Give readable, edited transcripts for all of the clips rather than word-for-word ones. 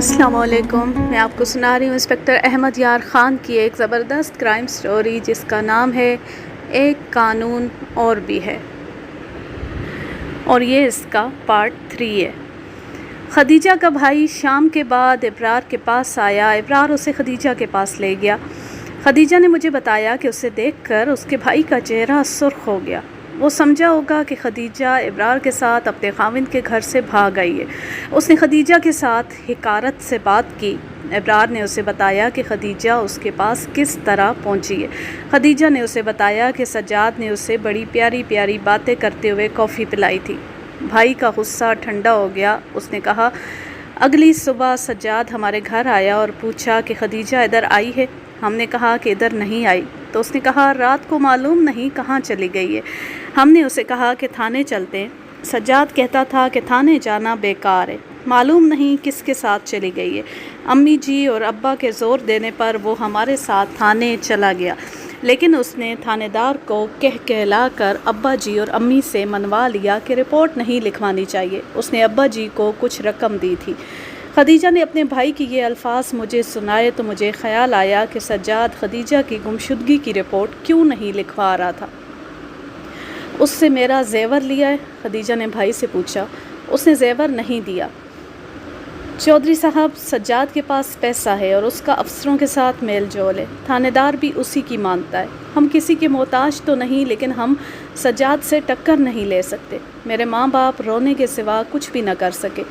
السلام علیکم، میں آپ کو سنا رہی ہوں انسپکٹر احمد یار خان کی ایک زبردست کرائم سٹوری جس کا نام ہے ایک قانون اور بھی ہے، اور یہ اس کا پارٹ 3 ہے۔ خدیجہ کا بھائی شام کے بعد ابرار کے پاس آیا۔ ابرار اسے خدیجہ کے پاس لے گیا۔ خدیجہ نے مجھے بتایا کہ اسے دیکھ کر اس کے بھائی کا چہرہ سرخ ہو گیا۔ وہ سمجھا ہوگا کہ خدیجہ ابرار کے ساتھ اپنے خاوند کے گھر سے بھاگ آئی ہے۔ اس نے خدیجہ کے ساتھ حقارت سے بات کی۔ ابرار نے اسے بتایا کہ خدیجہ اس کے پاس کس طرح پہنچی ہے۔ خدیجہ نے اسے بتایا کہ سجاد نے اسے بڑی پیاری پیاری باتیں کرتے ہوئے کافی پلائی تھی۔ بھائی کا غصہ ٹھنڈا ہو گیا۔ اس نے کہا، اگلی صبح سجاد ہمارے گھر آیا اور پوچھا کہ خدیجہ ادھر آئی ہے؟ ہم نے کہا کہ ادھر نہیں آئی۔ تو اس نے کہا، رات کو معلوم نہیں کہاں چلی گئی ہے۔ ہم نے اسے کہا کہ تھانے چلتے ہیں۔ سجاد کہتا تھا کہ تھانے جانا بیکار ہے، معلوم نہیں کس کے ساتھ چلی گئی ہے۔ امی جی اور ابا کے زور دینے پر وہ ہمارے ساتھ تھانے چلا گیا، لیکن اس نے تھانے دار کو کہلا کر ابا جی اور امی سے منوا لیا کہ رپورٹ نہیں لکھوانی چاہیے۔ اس نے ابا جی کو کچھ رقم دی تھی۔ خدیجہ نے اپنے بھائی کی یہ الفاظ مجھے سنائے تو مجھے خیال آیا کہ سجاد خدیجہ کی گمشدگی کی رپورٹ کیوں نہیں لکھوا رہا تھا۔ اس سے میرا زیور لیا ہے؟ خدیجہ نے بھائی سے پوچھا۔ اس نے زیور نہیں دیا چودھری صاحب، سجاد کے پاس پیسہ ہے اور اس کا افسروں کے ساتھ میل جول ہے، تھانے دار بھی اسی کی مانتا ہے۔ ہم کسی کے محتاج تو نہیں، لیکن ہم سجاد سے ٹکر نہیں لے سکتے۔ میرے ماں باپ رونے کے سوا کچھ بھی نہ کر سکے۔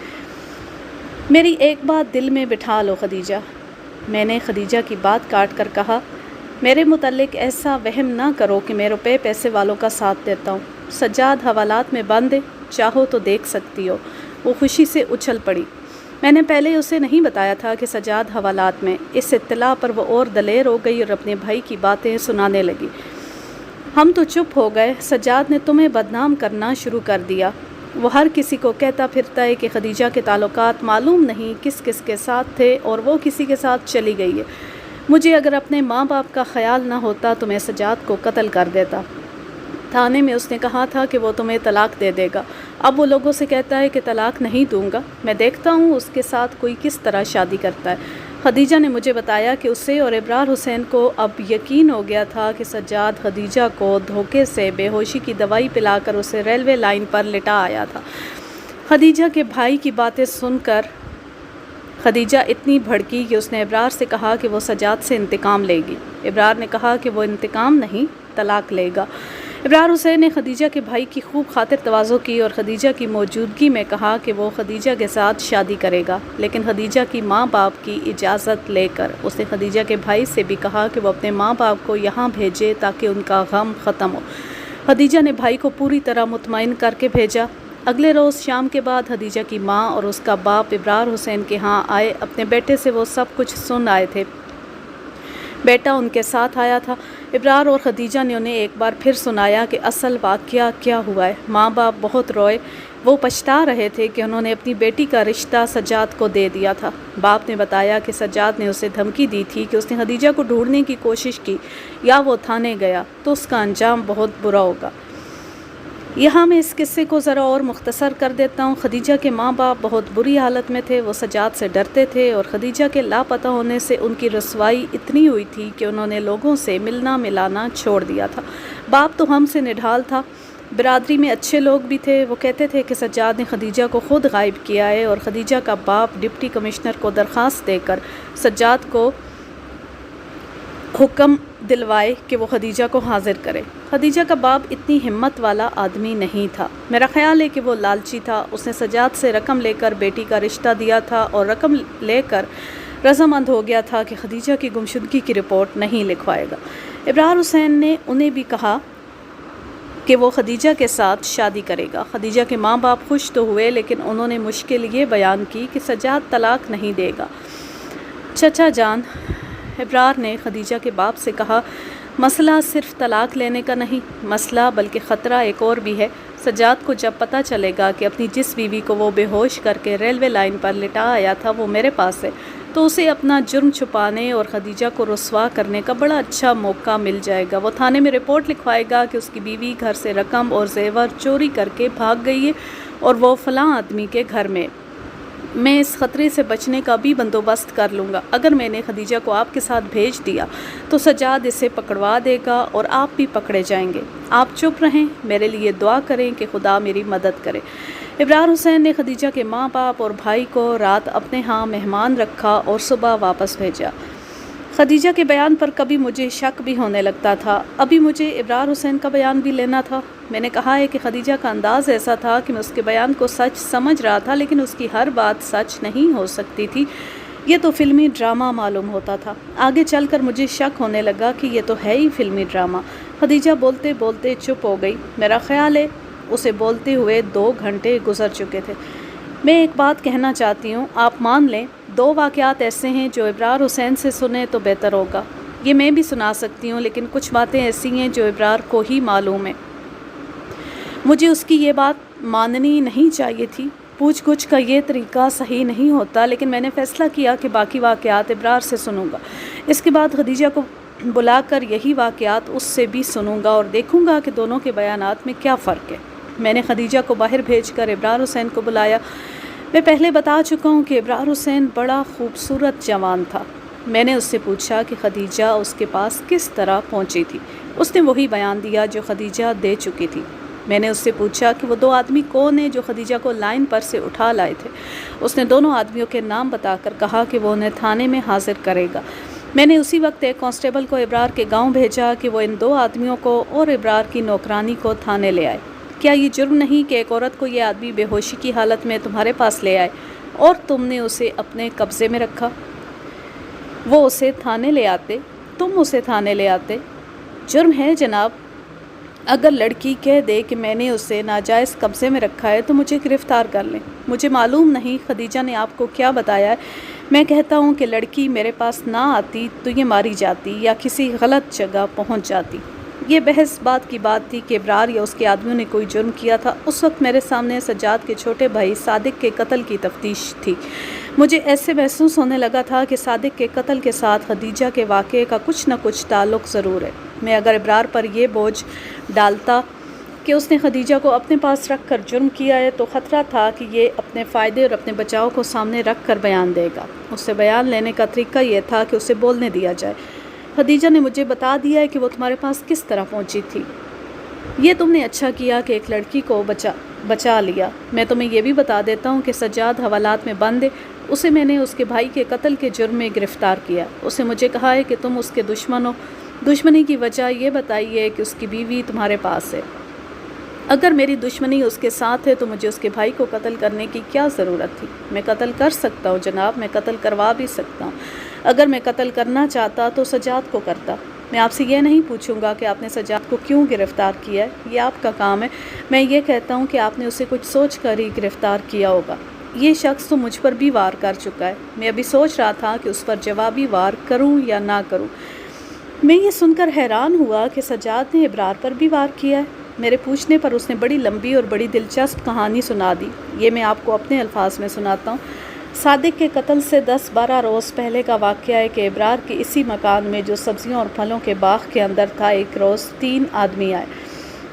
میری ایک بات دل میں بٹھا لو خدیجہ۔ میں نے خدیجہ کی بات کاٹ کر کہا، میرے متعلق ایسا وہم نہ کرو کہ میں روپے پیسے والوں کا ساتھ دیتا ہوں۔ سجاد حوالات میں بند ہے، چاہو تو دیکھ سکتی ہو۔ وہ خوشی سے اچھل پڑی۔ میں نے پہلے اسے نہیں بتایا تھا کہ سجاد حوالات میں۔ اس اطلاع پر وہ اور دلیر ہو گئی اور اپنے بھائی کی باتیں سنانے لگی۔ ہم تو چپ ہو گئے۔ سجاد نے تمہیں بدنام کرنا شروع کر دیا۔ وہ ہر کسی کو کہتا پھرتا ہے کہ خدیجہ کے تعلقات معلوم نہیں کس کس کے ساتھ تھے اور وہ کسی کے ساتھ چلی گئی ہے۔ مجھے اگر اپنے ماں باپ کا خیال نہ ہوتا تو میں سجاد کو قتل کر دیتا۔ تھانے میں اس نے کہا تھا کہ وہ تمہیں طلاق دے دے گا۔ اب وہ لوگوں سے کہتا ہے کہ طلاق نہیں دوں گا۔ میں دیکھتا ہوں اس کے ساتھ کوئی کس طرح شادی کرتا ہے۔ خدیجہ نے مجھے بتایا کہ اسے اور ابرار حسین کو اب یقین ہو گیا تھا کہ سجاد خدیجہ کو دھوکے سے بے ہوشی کی دوائی پلا کر اسے ریلوے لائن پر لٹا آیا تھا۔ خدیجہ کے بھائی کی باتیں سن کر خدیجہ اتنی بھڑکی کہ اس نے ابرار سے کہا کہ وہ سجاد سے انتقام لے گی۔ ابرار نے کہا کہ وہ انتقام نہیں، طلاق لے گا۔ ابرار حسین نے خدیجہ کے بھائی کی خوب خاطر تواضع کی اور خدیجہ کی موجودگی میں کہا کہ وہ خدیجہ کے ساتھ شادی کرے گا، لیکن خدیجہ کی ماں باپ کی اجازت لے کر۔ اس نے خدیجہ کے بھائی سے بھی کہا کہ وہ اپنے ماں باپ کو یہاں بھیجے تاکہ ان کا غم ختم ہو۔ خدیجہ نے بھائی کو پوری طرح مطمئن کر کے بھیجا۔ اگلے روز شام کے بعد خدیجہ کی ماں اور اس کا باپ ابرار حسین کے ہاں آئے۔ اپنے بیٹے سے وہ سب کچھ سن آئے تھے۔ بیٹا ان کے ساتھ آیا تھا۔ ابرار اور خدیجہ نے انہیں ایک بار پھر سنایا کہ اصل واقعہ کیا ہوا ہے۔ ماں باپ بہت روئے۔ وہ پچھتا رہے تھے کہ انہوں نے اپنی بیٹی کا رشتہ سجاد کو دے دیا تھا۔ باپ نے بتایا کہ سجاد نے اسے دھمکی دی تھی کہ اس نے خدیجہ کو ڈھونڈنے کی کوشش کی یا وہ تھانے گیا تو اس کا انجام بہت برا ہوگا۔ یہاں میں اس قصے کو ذرا اور مختصر کر دیتا ہوں۔ خدیجہ کے ماں باپ بہت بری حالت میں تھے۔ وہ سجاد سے ڈرتے تھے اور خدیجہ کے لاپتہ ہونے سے ان کی رسوائی اتنی ہوئی تھی کہ انہوں نے لوگوں سے ملنا ملانا چھوڑ دیا تھا۔ باپ تو ہم سے نڈھال تھا۔ برادری میں اچھے لوگ بھی تھے۔ وہ کہتے تھے کہ سجاد نے خدیجہ کو خود غائب کیا ہے، اور خدیجہ کا باپ ڈپٹی کمشنر کو درخواست دے کر سجاد کو حکم دلوائے کہ وہ خدیجہ کو حاضر کرے۔ خدیجہ کا باپ اتنی ہمت والا آدمی نہیں تھا۔ میرا خیال ہے کہ وہ لالچی تھا۔ اس نے سجاد سے رقم لے کر بیٹی کا رشتہ دیا تھا اور رقم لے کر رضامند ہو گیا تھا کہ خدیجہ کی گمشدگی کی رپورٹ نہیں لکھوائے گا۔ ابرار حسین نے انہیں بھی کہا کہ وہ خدیجہ کے ساتھ شادی کرے گا۔ خدیجہ کے ماں باپ خوش تو ہوئے، لیکن انہوں نے مشکل یہ بیان کی کہ سجاد طلاق نہیں دے گا۔ چچا جان، ابرار نے خدیجہ کے باپ سے کہا، مسئلہ صرف طلاق لینے کا نہیں، مسئلہ بلکہ خطرہ ایک اور بھی ہے۔ سجاد کو جب پتہ چلے گا کہ اپنی جس بیوی کو وہ بے ہوش کر کے ریلوے لائن پر لٹا آیا تھا وہ میرے پاس ہے، تو اسے اپنا جرم چھپانے اور خدیجہ کو رسوا کرنے کا بڑا اچھا موقع مل جائے گا۔ وہ تھانے میں رپورٹ لکھوائے گا کہ اس کی بیوی گھر سے رقم اور زیور چوری کر کے بھاگ گئی ہے اور وہ فلاں آدمی کے گھر میں۔ میں اس خطرے سے بچنے کا بھی بندوبست کر لوں گا۔ اگر میں نے خدیجہ کو آپ کے ساتھ بھیج دیا تو سجاد اسے پکڑوا دے گا اور آپ بھی پکڑے جائیں گے۔ آپ چپ رہیں، میرے لیے دعا کریں کہ خدا میری مدد کرے۔ ابرار حسین نے خدیجہ کے ماں باپ اور بھائی کو رات اپنے ہاں مہمان رکھا اور صبح واپس بھیجا۔ خدیجہ کے بیان پر کبھی مجھے شک بھی ہونے لگتا تھا، ابھی مجھے ابرار حسین کا بیان بھی لینا تھا۔ میں نے کہا ہے کہ خدیجہ کا انداز ایسا تھا کہ میں اس کے بیان کو سچ سمجھ رہا تھا، لیکن اس کی ہر بات سچ نہیں ہو سکتی تھی۔ یہ تو فلمی ڈرامہ معلوم ہوتا تھا۔ آگے چل کر مجھے شک ہونے لگا کہ یہ تو ہے ہی فلمی ڈرامہ۔ خدیجہ بولتے بولتے چپ ہو گئی۔ میرا خیال ہے اسے بولتے ہوئے 2 گھنٹے گزر چکے تھے۔ میں ایک بات کہنا چاہتی ہوں، آپ مان لیں 2 واقعات ایسے ہیں جو ابرار حسین سے سنیں تو بہتر ہوگا۔ یہ میں بھی سنا سکتی ہوں، لیکن کچھ باتیں ایسی ہیں جو ابرار کو ہی معلوم ہیں۔ مجھے اس کی یہ بات ماننی نہیں چاہیے تھی۔ پوچھ گچھ کا یہ طریقہ صحیح نہیں ہوتا، لیکن میں نے فیصلہ کیا کہ باقی واقعات ابرار سے سنوں گا۔ اس کے بعد خدیجہ کو بلا کر یہی واقعات اس سے بھی سنوں گا اور دیکھوں گا کہ دونوں کے بیانات میں کیا فرق ہے۔ میں نے خدیجہ کو باہر بھیج کر ابرار حسین کو بلایا۔ میں پہلے بتا چکا ہوں کہ ابرار حسین بڑا خوبصورت جوان تھا۔ میں نے اس سے پوچھا کہ خدیجہ اس کے پاس کس طرح پہنچی تھی۔ اس نے وہی بیان دیا جو خدیجہ دے چکی تھی۔ میں نے اس سے پوچھا کہ وہ 2 آدمی کون ہیں جو خدیجہ کو لائن پر سے اٹھا لائے تھے۔ اس نے دونوں آدمیوں کے نام بتا کر کہا کہ وہ انہیں تھانے میں حاضر کرے گا۔ میں نے اسی وقت ایک کانسٹیبل کو ابرار کے گاؤں بھیجا کہ وہ ان 2 آدمیوں کو اور ابرار کی نوکرانی کو تھانے لے آئے۔ کیا یہ جرم نہیں کہ ایک عورت کو یہ آدمی بے ہوشی کی حالت میں تمہارے پاس لے آئے اور تم نے اسے اپنے قبضے میں رکھا؟ وہ اسے تھانے لے آتے، تم اسے تھانے لے آتے۔ جرم ہے جناب۔ اگر لڑکی کہہ دے کہ میں نے اسے ناجائز قبضے میں رکھا ہے تو مجھے گرفتار کر لیں۔ مجھے معلوم نہیں خدیجہ نے آپ کو کیا بتایا ہے۔ میں کہتا ہوں کہ لڑکی میرے پاس نہ آتی تو یہ ماری جاتی یا کسی غلط جگہ پہنچ جاتی۔ یہ بحث بات کی بات تھی کہ ابرار یا اس کے آدمیوں نے کوئی جرم کیا تھا۔ اس وقت میرے سامنے سجاد کے چھوٹے بھائی صادق کے قتل کی تفتیش تھی۔ مجھے ایسے محسوس ہونے لگا تھا کہ صادق کے قتل کے ساتھ خدیجہ کے واقعے کا کچھ نہ کچھ تعلق ضرور ہے۔ میں اگر ابرار پر یہ بوجھ ڈالتا کہ اس نے خدیجہ کو اپنے پاس رکھ کر جرم کیا ہے تو خطرہ تھا کہ یہ اپنے فائدے اور اپنے بچاؤ کو سامنے رکھ کر بیان دے گا۔ اس سے بیان لینے کا طریقہ یہ تھا کہ اسے بولنے دیا جائے۔ خدیجہ نے مجھے بتا دیا ہے کہ وہ تمہارے پاس کس طرح پہنچی تھی۔ یہ تم نے اچھا کیا کہ ایک لڑکی کو بچا لیا۔ میں تمہیں یہ بھی بتا دیتا ہوں کہ سجاد حوالات میں بند ہے۔ اسے میں نے اس کے بھائی کے قتل کے جرم میں گرفتار کیا۔ اسے مجھے کہا ہے کہ تم اس کے دشمنی کی وجہ یہ بتائی ہے کہ اس کی بیوی تمہارے پاس ہے۔ اگر میری دشمنی اس کے ساتھ ہے تو مجھے اس کے بھائی کو قتل کرنے کی کیا ضرورت تھی؟ میں قتل کر سکتا ہوں جناب، میں قتل کروا بھی سکتا ہوں۔ اگر میں قتل کرنا چاہتا تو سجاد کو کرتا۔ میں آپ سے یہ نہیں پوچھوں گا کہ آپ نے سجاد کو کیوں گرفتار کیا ہے، یہ آپ کا کام ہے۔ میں یہ کہتا ہوں کہ آپ نے اسے کچھ سوچ کر ہی گرفتار کیا ہوگا۔ یہ شخص تو مجھ پر بھی وار کر چکا ہے۔ میں ابھی سوچ رہا تھا کہ اس پر جوابی وار کروں یا نہ کروں۔ میں یہ سن کر حیران ہوا کہ سجاد نے ابرار پر بھی وار کیا ہے۔ میرے پوچھنے پر اس نے بڑی لمبی اور بڑی دلچسپ کہانی سنا دی۔ یہ میں آپ کو اپنے الفاظ میں سناتا ہوں۔ صادق کے قتل سے 10-12 روز پہلے کا واقعہ ہے کہ ابرار کے اسی مکان میں جو سبزیوں اور پھلوں کے باغ کے اندر تھا، ایک روز 3 آدمی آئے۔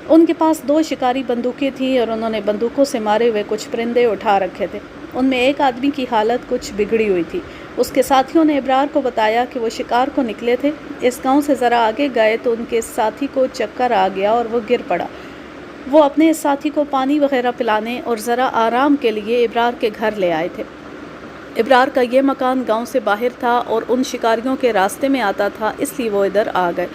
ان کے پاس 2 شکاری بندوقیں تھیں اور انہوں نے بندوقوں سے مارے ہوئے کچھ پرندے اٹھا رکھے تھے۔ ان میں ایک آدمی کی حالت کچھ بگڑی ہوئی تھی۔ اس کے ساتھیوں نے ابرار کو بتایا کہ وہ شکار کو نکلے تھے۔ اس گاؤں سے ذرا آگے گئے تو ان کے ساتھی کو چکر آ گیا اور وہ گر پڑا۔ وہ اپنے اس ساتھی کو پانی وغیرہ پلانے اور ذرا آرام کے لیے ابرار کے گھر لے آئے تھے۔ ابرار کا یہ مکان گاؤں سے باہر تھا اور ان شکاریوں کے راستے میں آتا تھا، اس لیے وہ ادھر آ گئے۔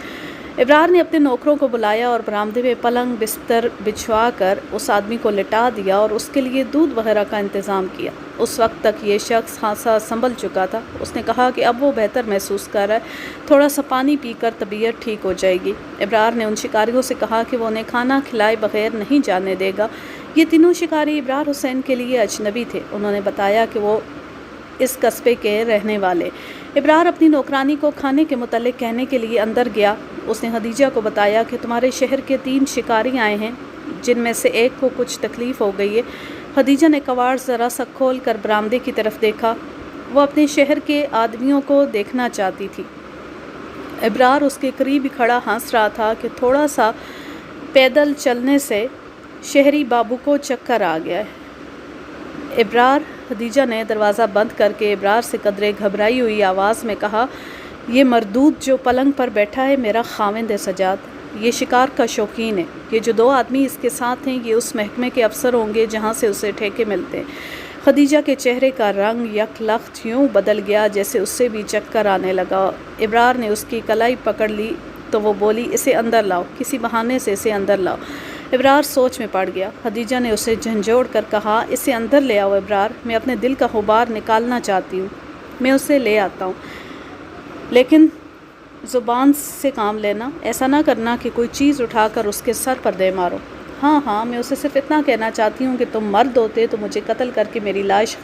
ابرار نے اپنے نوکروں کو بلایا اور برآمدے میں پلنگ بستر بچھوا کر اس آدمی کو لٹا دیا اور اس کے لیے دودھ وغیرہ کا انتظام کیا۔ اس وقت تک یہ شخص خاصا سنبھل چکا تھا۔ اس نے کہا کہ اب وہ بہتر محسوس کر رہا ہے، تھوڑا سا پانی پی کر طبیعت ٹھیک ہو جائے گی۔ ابرار نے ان شکاریوں سے کہا کہ وہ انہیں کھانا کھلائے بغیر نہیں جانے دے گا۔ یہ تینوں شکاری ابرار حسین کے لیے اجنبی تھے۔ انہوں نے بتایا کہ وہ اس قصبے کے رہنے والے۔ ابرار اپنی نوکرانی کو کھانے کے متعلق کہنے کے لیے اندر گیا۔ اس نے خدیجہ کو بتایا کہ تمہارے شہر کے 3 شکاری آئے ہیں، جن میں سے ایک کو کچھ تکلیف ہو گئی ہے۔ خدیجہ نے کواڑ ذرا سا کھول کر برآمدے کی طرف دیکھا۔ وہ اپنے شہر کے آدمیوں کو دیکھنا چاہتی تھی۔ ابرار اس کے قریب کھڑا ہنس رہا تھا کہ تھوڑا سا پیدل چلنے سے شہری بابو کو چکر آ گیا ہے۔ ابرار خدیجہ نے دروازہ بند کر کے ابرار سے قدرے گھبرائی ہوئی آواز میں کہا، یہ مردود جو پلنگ پر بیٹھا ہے میرا خاوند ہے سجاد، یہ شکار کا شوقین ہے، یہ جو 2 آدمی اس کے ساتھ ہیں یہ اس محکمے کے افسر ہوں گے جہاں سے اسے ٹھیکے ملتے ہیں۔ خدیجہ کے چہرے کا رنگ یک لخت یوں بدل گیا جیسے اس سے بھی چکر آنے لگا۔ ابرار نے اس کی کلائی پکڑ لی تو وہ بولی، اسے اندر لاؤ، کسی بہانے سے اسے اندر لاؤ۔ ابرار سوچ میں پڑ گیا۔ خدیجہ نے اسے جھنجھوڑ کر کہا، اسے اندر لے آؤ ابرار، میں اپنے دل کا غبار نکالنا چاہتی ہوں، میں اسے لے آتا ہوں، لیکن زبان سے کام لینا، ایسا نہ کرنا کہ کوئی چیز اٹھا کر اس کے سر پر دے مارو۔ ہاں، میں اسے صرف اتنا کہنا چاہتی ہوں کہ تم مرد ہوتے تو مجھے قتل کر کے میری لاش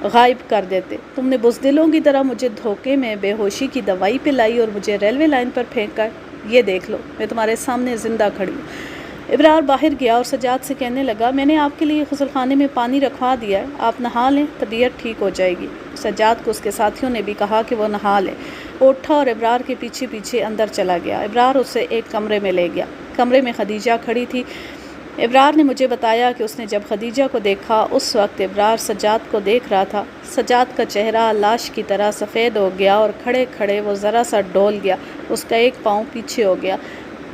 غائب کر دیتے۔ تم نے بزدلوں کی طرح مجھے دھوکے میں بے ہوشی کی دوائی پلائی اور مجھے ریلوے لائن پر پھینک کر، یہ دیکھ لو میں تمہارے سامنے زندہ کھڑی ہوں۔ ابرار باہر گیا اور سجاد سے کہنے لگا، میں نے آپ کے لیے غسل خانے میں پانی رکھوا دیا ہے، آپ نہا لیں، طبیعت ٹھیک ہو جائے گی۔ سجاد کو اس کے ساتھیوں نے بھی کہا کہ وہ نہا لے۔ وہ اٹھا اور ابرار کے پیچھے پیچھے اندر چلا گیا۔ ابرار اسے ایک کمرے میں لے گیا۔ کمرے میں خدیجہ کھڑی تھی۔ ابرار نے مجھے بتایا کہ اس نے جب خدیجہ کو دیکھا اس وقت ابرار سجاد کو دیکھ رہا تھا۔ سجاد کا چہرہ لاش کی طرح سفید ہو گیا اور کھڑے کھڑے وہ ذرا سا ڈول گیا، اس کا ایک پاؤں پیچھے ہو گیا۔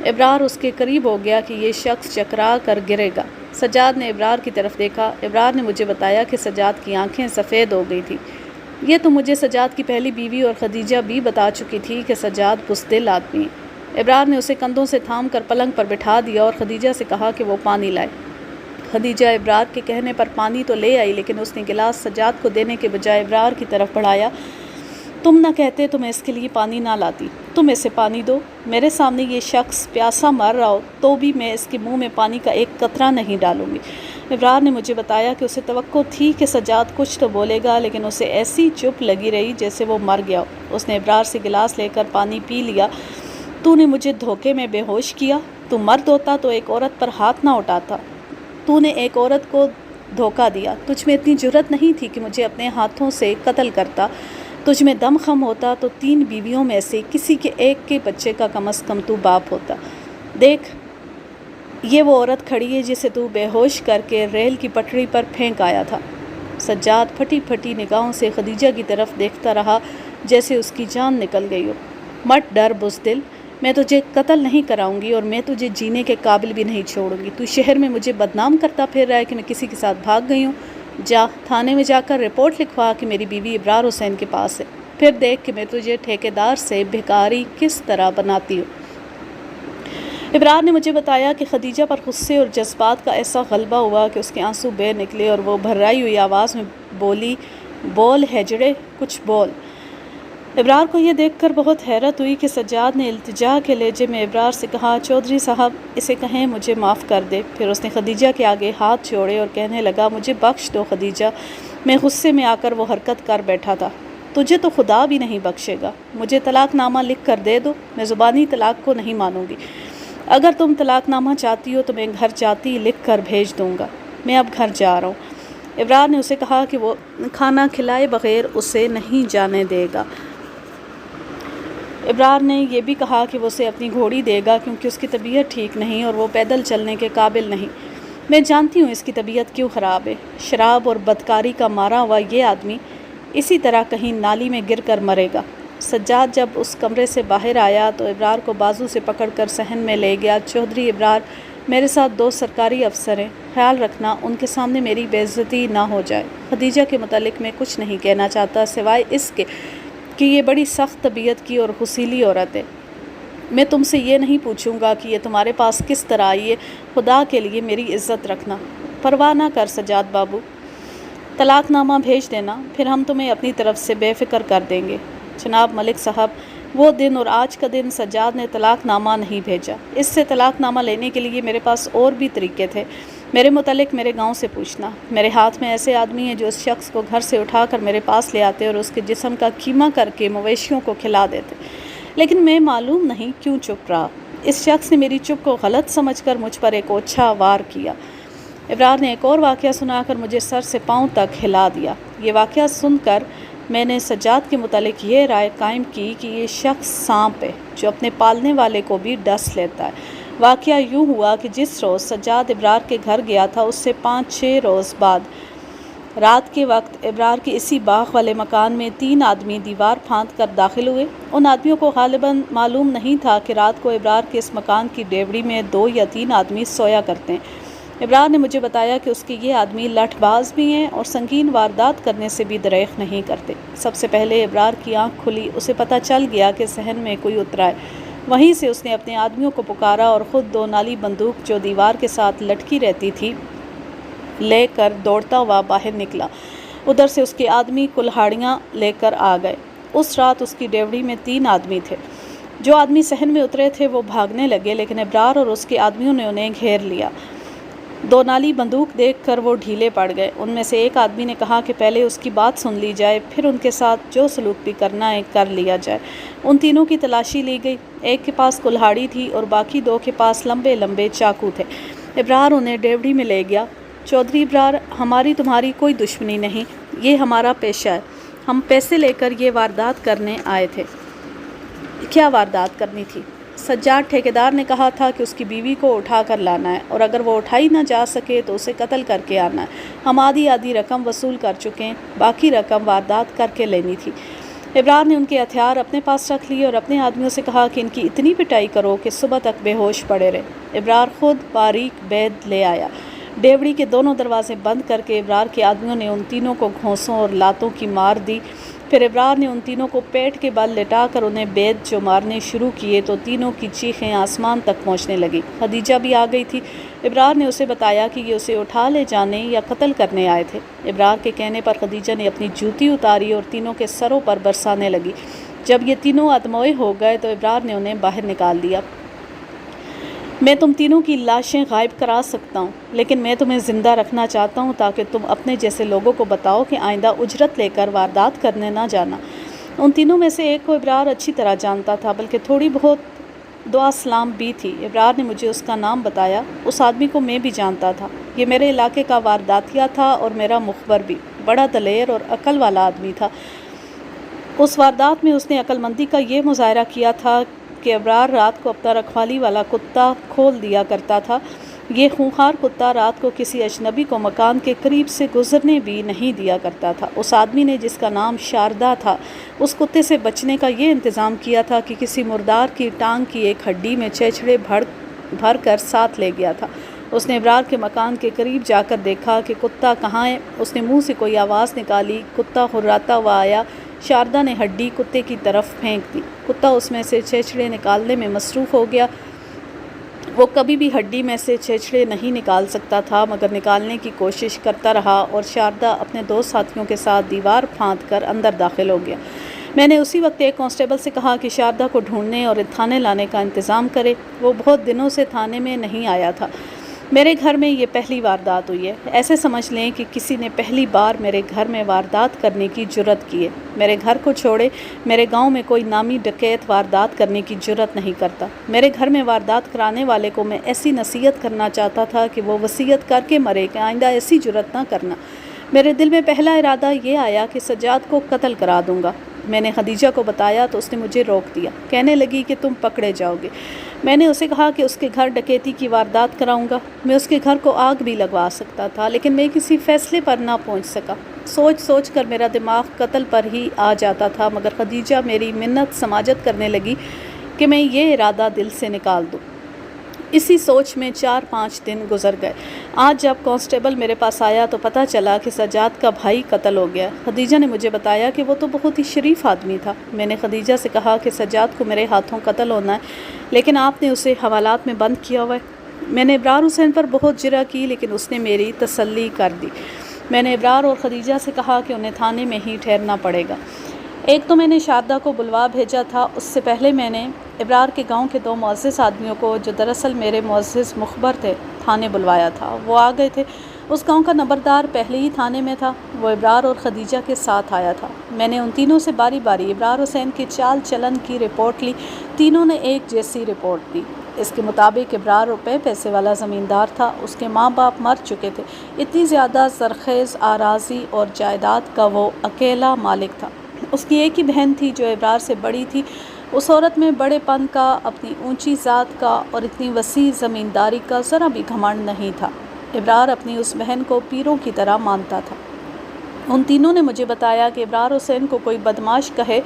ابرار اس کے قریب ہو گیا کہ یہ شخص چکرا کر گرے گا۔ سجاد نے ابرار کی طرف دیکھا۔ ابرار نے مجھے بتایا کہ سجاد کی آنکھیں سفید ہو گئی تھیں۔ یہ تو مجھے سجاد کی پہلی بیوی اور خدیجہ بھی بتا چکی تھی کہ سجاد بزدل آدمی ہے۔ ابرار نے اسے کندھوں سے تھام کر پلنگ پر بٹھا دیا اور خدیجہ سے کہا کہ وہ پانی لائے۔ خدیجہ ابرار کے کہنے پر پانی تو لے آئی، لیکن اس نے گلاس سجاد کو دینے کے بجائے ابرار کی طرف بڑھایا۔ تم نہ کہتے تو میں اس کے لیے پانی نہ لاتی، تم اسے پانی دو۔ میرے سامنے یہ شخص پیاسا مر رہا ہو تو بھی میں اس کے منہ میں پانی کا ایک قطرہ نہیں ڈالوں گی۔ ابرار نے مجھے بتایا کہ اسے توقع تھی کہ سجاد کچھ تو بولے گا، لیکن اسے ایسی چپ لگی رہی جیسے وہ مر گیا ہو۔ اس نے ابرار سے گلاس لے کر پانی پی لیا۔ تو نے مجھے دھوکے میں بے ہوش کیا، تو مرد ہوتا تو ایک عورت پر ہاتھ نہ اٹھاتا، تو نے ایک عورت کو دھوکہ دیا۔ تجھ میں اتنی جرأت نہیں تھی کہ مجھے اپنے ہاتھوں سے قتل کرتا۔ تجھ میں دم خم ہوتا تو 3 بیویوں میں سے کسی کے ایک کے بچے کا کم از کم تو باپ ہوتا۔ دیکھ، یہ وہ عورت کھڑی ہے جسے تو بے ہوش کر کے ریل کی پٹری پر پھینک آیا تھا۔ سجاد پھٹی پھٹی نگاہوں سے خدیجہ کی طرف دیکھتا رہا جیسے اس کی جان نکل گئی ہو۔ مت ڈر بزدل، میں تجھے قتل نہیں کراؤں گی اور میں تجھے جینے کے قابل بھی نہیں چھوڑوں گی۔ تو شہر میں مجھے بدنام کرتا پھر رہا ہے کہ میں کسی کے ساتھ بھاگ گئی ہوں۔ جا تھانے میں جا کر رپورٹ لکھوا کہ میری بیوی ابرار حسین کے پاس ہے، پھر دیکھ کہ میں تجھے ٹھیکیدار سے بھکاری کس طرح بناتی ہوں۔ ابرار نے مجھے بتایا کہ خدیجہ پر غصے اور جذبات کا ایسا غلبہ ہوا کہ اس کے آنسو بہہ نکلے اور وہ بھرائی ہوئی آواز میں بولی، بول ہجڑے، کچھ بول۔ ابرار کو یہ دیکھ کر بہت حیرت ہوئی کہ سجاد نے التجا کے لہجے میں ابرار سے کہا، چودھری صاحب اسے کہیں مجھے معاف کر دے۔ پھر اس نے خدیجہ کے آگے ہاتھ جوڑے اور کہنے لگا، مجھے بخش دو خدیجہ، میں غصے میں آ کر وہ حرکت کر بیٹھا تھا، تجھے تو خدا بھی نہیں بخشے گا۔ مجھے طلاق نامہ لکھ کر دے دو، میں زبانی طلاق کو نہیں مانوں گی۔ اگر تم طلاق نامہ چاہتی ہو تو میں گھر جاتی لکھ کر بھیج دوں گا، میں اب گھر جا رہا ہوں۔ ابرار نے اسے کہا کہ وہ کھانا کھلائے بغیر اسے نہیں جانے دے گا۔ ابرار نے یہ بھی کہا کہ وہ اسے اپنی گھوڑی دے گا کیونکہ اس کی طبیعت ٹھیک نہیں اور وہ پیدل چلنے کے قابل نہیں۔ میں جانتی ہوں اس کی طبیعت کیوں خراب ہے، شراب اور بدکاری کا مارا ہوا یہ آدمی اسی طرح کہیں نالی میں گر کر مرے گا۔ سجاد جب اس کمرے سے باہر آیا تو ابرار کو بازو سے پکڑ کر صحن میں لے گیا۔ چودھری ابرار، میرے ساتھ 2 سرکاری افسر ہیں، خیال رکھنا ان کے سامنے میری بے عزتی نہ ہو جائے۔ خدیجہ کے متعلق میں کچھ نہیں کہنا چاہتا سوائے اس کے کہ یہ بڑی سخت طبیعت کی اور غسیلی عورت ہے۔ میں تم سے یہ نہیں پوچھوں گا کہ یہ تمہارے پاس کس طرح آئی ہے، خدا کے لیے میری عزت رکھنا۔ پرواہ نہ کر سجاد بابو، طلاق نامہ بھیج دینا، پھر ہم تمہیں اپنی طرف سے بے فکر کر دیں گے۔ جناب ملک صاحب، وہ دن اور آج کا دن سجاد نے طلاق نامہ نہیں بھیجا۔ اس سے طلاق نامہ لینے کے لیے میرے پاس اور بھی طریقے تھے۔ میرے متعلق میرے گاؤں سے پوچھنا، میرے ہاتھ میں ایسے آدمی ہیں جو اس شخص کو گھر سے اٹھا کر میرے پاس لے آتے اور اس کے جسم کا کیما کر کے مویشیوں کو کھلا دیتے، لیکن میں معلوم نہیں کیوں چپ رہا۔ اس شخص نے میری چپ کو غلط سمجھ کر مجھ پر ایک اوچھا وار کیا۔ ابرار نے ایک اور واقعہ سنا کر مجھے سر سے پاؤں تک ہلا دیا۔ یہ واقعہ سن کر میں نے سجاد کے متعلق یہ رائے قائم کی کہ یہ شخص سانپ ہے جو اپنے پالنے والے کو بھی ڈس لیتا ہے۔ واقعہ یوں ہوا کہ جس روز سجاد ابرار کے گھر گیا تھا اس سے 5-6 روز بعد رات کے وقت ابرار کے اسی باغ والے مکان میں 3 آدمی دیوار پھاند کر داخل ہوئے۔ ان آدمیوں کو غالباً معلوم نہیں تھا کہ رات کو ابرار کے اس مکان کی ڈیوڑی میں 2 یا 3 آدمی سویا کرتے ہیں۔ ابرار نے مجھے بتایا کہ اس کے یہ آدمی لٹھ باز بھی ہیں اور سنگین واردات کرنے سے بھی دریغ نہیں کرتے۔ سب سے پہلے ابرار کی آنکھ کھلی، اسے پتہ چل گیا کہ صحن میں کوئی اترا ہے۔ وہیں سے اس نے اپنے آدمیوں کو پکارا اور خود 2 نالی بندوق جو دیوار کے ساتھ لٹکی رہتی تھی لے کر دوڑتا ہوا باہر نکلا۔ ادھر سے اس کے آدمی کلہاڑیاں لے کر آ گئے۔ اس رات اس کی ڈیوڑی میں 3 آدمی تھے۔ جو آدمی صحن میں اترے تھے وہ بھاگنے لگے، لیکن ابرار اور اس کے آدمیوں نے انہیں گھیر لیا۔ 2 نالی بندوق دیکھ کر وہ ڈھیلے پڑ گئے۔ ان میں سے ایک آدمی نے کہا کہ پہلے اس کی بات سن لی جائے، پھر ان کے ساتھ جو سلوک بھی کرنا ہے کر لیا جائے۔ ان تینوں کی تلاشی لی گئی۔ ایک کے پاس کلہاڑی تھی اور باقی 2 کے پاس لمبے لمبے چاقو تھے۔ ابرار انہیں ڈیوڑی میں لے گیا۔ چودھری ابرار، ہماری تمہاری کوئی دشمنی نہیں، یہ ہمارا پیشہ ہے۔ ہم پیسے لے کر یہ واردات کرنے آئے تھے۔ کیا واردات کرنی تھی؟ سجاد ٹھیکیدار نے کہا تھا کہ اس کی بیوی کو اٹھا کر لانا ہے اور اگر وہ اٹھائی نہ جا سکے تو اسے قتل کر کے آنا ہے۔ ہم آدھی رقم وصول کر چکے ہیں، باقی رقم واردات کر کے لینی تھی۔ ابرار نے ان کے ہتھیار اپنے پاس رکھ لیے اور اپنے آدمیوں سے کہا کہ ان کی اتنی پٹائی کرو کہ صبح تک بے ہوش پڑے رہے۔ ابرار خود باریک بید لے آیا۔ ڈیوڑی کے دونوں دروازے بند کر کے ابرار کے آدمیوں نے ان تینوں کو گھونسوں اور لاتوں کی مار دی۔ پھر ابرار نے ان تینوں کو پیٹ کے بل لٹا کر انہیں بید جو مارنے شروع کیے تو تینوں کی چیخیں آسمان تک پہنچنے لگی۔ خدیجہ بھی آ گئی تھی۔ ابرار نے اسے بتایا کہ یہ اسے اٹھا لے جانے یا قتل کرنے آئے تھے۔ ابرار کے کہنے پر خدیجہ نے اپنی جوتی اتاری اور تینوں کے سروں پر برسانے لگی۔ جب یہ تینوں ادموئے ہو گئے تو ابرار نے انہیں باہر نکال دیا۔ میں تم تینوں کی لاشیں غائب کرا سکتا ہوں، لیکن میں تمہیں زندہ رکھنا چاہتا ہوں تاکہ تم اپنے جیسے لوگوں کو بتاؤ کہ آئندہ اجرت لے کر واردات کرنے نہ جانا۔ ان تینوں میں سے ایک کو ابرار اچھی طرح جانتا تھا، بلکہ تھوڑی بہت دعا سلام بھی تھی۔ ابرار نے مجھے اس کا نام بتایا۔ اس آدمی کو میں بھی جانتا تھا۔ یہ میرے علاقے کا وارداتیہ تھا اور میرا مخبر بھی۔ بڑا دلیر اور عقل والا آدمی تھا۔ اس واردات میں اس نے عقل مندی کا یہ مظاہرہ کیا تھا کہ ابرار رات کو اپنا رکھوالی والا کتا کھول دیا کرتا تھا۔ یہ خونخوار کتا رات کو کسی اجنبی کو مکان کے قریب سے گزرنے بھی نہیں دیا کرتا تھا۔ اس آدمی نے، جس کا نام شاردا تھا، اس کتے سے بچنے کا یہ انتظام کیا تھا کہ کسی مردار کی ٹانگ کی ایک ہڈی میں چیچڑے بھر کر ساتھ لے گیا تھا۔ اس نے ابرار کے مکان کے قریب جا کر دیکھا کہ کتا کہاں ہے۔ اس نے منہ سے کوئی آواز نکالی۔ کتا ہراتا ہوا آیا۔ شاردا نے ہڈی کتے کی طرف پھینک دی۔ کتا اس میں سے چیچڑے نکالنے میں مصروف ہو گیا۔ وہ کبھی بھی ہڈی میں سے چیچڑے نہیں نکال سکتا تھا، مگر نکالنے کی کوشش کرتا رہا اور شاردا اپنے 2 ساتھیوں کے ساتھ دیوار پھاند کر اندر داخل ہو گیا۔ میں نے اسی وقت ایک کانسٹیبل سے کہا کہ شاردا کو ڈھونڈنے اور تھانے لانے کا انتظام کرے۔ وہ بہت دنوں سے تھانے میں نہیں آیا تھا۔ میرے گھر میں یہ پہلی واردات ہوئی ہے۔ ایسے سمجھ لیں کہ کسی نے پہلی بار میرے گھر میں واردات کرنے کی جرت کی ہے۔ میرے گھر کو چھوڑے میرے گاؤں میں کوئی نامی ڈکیت واردات کرنے کی جرت نہیں کرتا۔ میرے گھر میں واردات کرانے والے کو میں ایسی نصیحت کرنا چاہتا تھا کہ وہ وصیت کر کے مرے کہ آئندہ ایسی جرت نہ کرنا۔ میرے دل میں پہلا ارادہ یہ آیا کہ سجاد کو قتل کرا دوں گا۔ میں نے خدیجہ کو بتایا تو اس نے مجھے روک دیا۔ کہنے لگی کہ تم پکڑے جاؤ گے۔ میں نے اسے کہا کہ اس کے گھر ڈکیتی کی واردات کراؤں گا۔ میں اس کے گھر کو آگ بھی لگوا سکتا تھا، لیکن میں کسی فیصلے پر نہ پہنچ سکا۔ سوچ کر میرا دماغ قتل پر ہی آ جاتا تھا، مگر خدیجہ میری منت سماجت کرنے لگی کہ میں یہ ارادہ دل سے نکال دوں۔ اسی سوچ میں 4-5 دن گزر گئے۔ آج جب کانسٹیبل میرے پاس آیا تو پتہ چلا کہ سجاد کا بھائی قتل ہو گیا۔ خدیجہ نے مجھے بتایا کہ وہ تو بہت ہی شریف آدمی تھا۔ میں نے خدیجہ سے کہا کہ سجاد کو میرے ہاتھوں قتل ہونا ہے، لیکن آپ نے اسے حوالات میں بند کیا ہوا ہے۔ میں نے ابرار حسین پر بہت جرح کی، لیکن اس نے میری تسلی کر دی۔ میں نے ابرار اور خدیجہ سے کہا کہ انہیں تھانے میں ہی ٹھہرنا پڑے گا۔ ایک تو میں نے شاردا کو بلوا بھیجا تھا، اس سے پہلے میں نے ابرار کے گاؤں کے 2 معزز آدمیوں کو، جو دراصل میرے معزز مخبر تھے، تھانے بلوایا تھا۔ وہ آ گئے تھے۔ اس گاؤں کا نمبردار پہلے ہی تھانے میں تھا۔ وہ ابرار اور خدیجہ کے ساتھ آیا تھا۔ میں نے ان تینوں سے باری باری ابرار حسین کے چال چلن کی رپورٹ لی۔ تینوں نے ایک جیسی رپورٹ دی۔ اس کے مطابق ابرار روپے پیسے والا زمیندار تھا۔ اس کے ماں باپ مر چکے تھے۔ اتنی زیادہ زرخیز اراضی اور جائیداد کا وہ اکیلا مالک تھا۔ اس کی ایک ہی بہن تھی جو ابرار سے بڑی تھی۔ اس عورت میں بڑے پن کا، اپنی اونچی ذات کا اور اتنی وسیع زمینداری کا ذرا بھی گھمنڈ نہیں تھا۔ ابرار اپنی اس بہن کو پیروں کی طرح مانتا تھا۔ ان تینوں نے مجھے بتایا کہ ابرار حسین کو کوئی بدماش کہے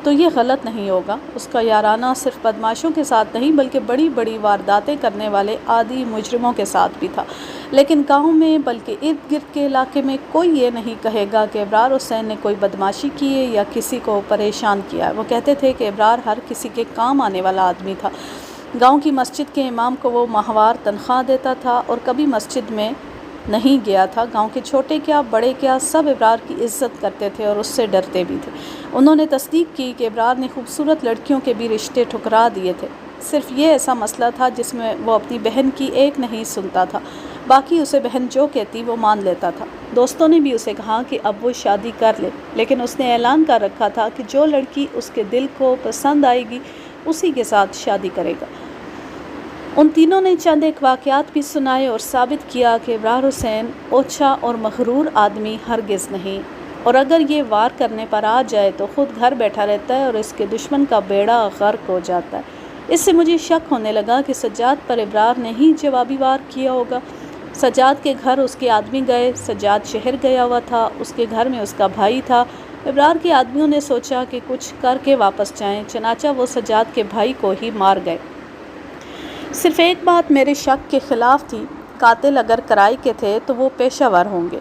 تو یہ غلط نہیں ہوگا۔ اس کا یارانہ صرف بدماشوں کے ساتھ نہیں بلکہ بڑی بڑی وارداتیں کرنے والے عادی مجرموں کے ساتھ بھی تھا، لیکن گاؤں میں بلکہ ارد گرد کے علاقے میں کوئی یہ نہیں کہے گا کہ ابرار حسین نے کوئی بدماشی کی ہے یا کسی کو پریشان کیا ہے۔ وہ کہتے تھے کہ ابرار ہر کسی کے کام آنے والا آدمی تھا۔ گاؤں کی مسجد کے امام کو وہ ماہوار تنخواہ دیتا تھا اور کبھی مسجد میں نہیں گیا تھا۔ گاؤں کے چھوٹے کیا بڑے کیا سب ابرار کی عزت کرتے تھے اور اس سے ڈرتے بھی تھے۔ انہوں نے تصدیق کی کہ ابرار نے خوبصورت لڑکیوں کے بھی رشتے ٹھکرا دیے تھے۔ صرف یہ ایسا مسئلہ تھا جس میں وہ اپنی بہن کی ایک نہیں سنتا تھا، باقی اسے بہن جو کہتی وہ مان لیتا تھا۔ دوستوں نے بھی اسے کہا کہ اب وہ شادی کر لے، لیکن اس نے اعلان کر رکھا تھا کہ جو لڑکی اس کے دل کو پسند آئے گی اسی کے ساتھ شادی کرے گا۔ ان تینوں نے چند ایک واقعات بھی سنائے اور ثابت کیا کہ ابرار حسین اوچھا اور مغرور آدمی ہرگز نہیں، اور اگر یہ وار کرنے پر آ جائے تو خود گھر بیٹھا رہتا ہے اور اس کے دشمن کا بیڑا غرق ہو جاتا ہے۔ اس سے مجھے شک ہونے لگا کہ سجاد پر ابرار نے ہی جوابی وار کیا ہوگا۔ سجاد کے گھر اس کے آدمی گئے، سجاد شہر گیا ہوا تھا، اس کے گھر میں اس کا بھائی تھا۔ ابرار کے آدمیوں نے سوچا کہ کچھ کر کے واپس جائیں، چنانچہ وہ سجاد کے بھائی کو ہی مار گئے۔ صرف ایک بات میرے شک کے خلاف تھی، قاتل اگر کرائے کے تھے تو وہ پیشہ ور ہوں گے۔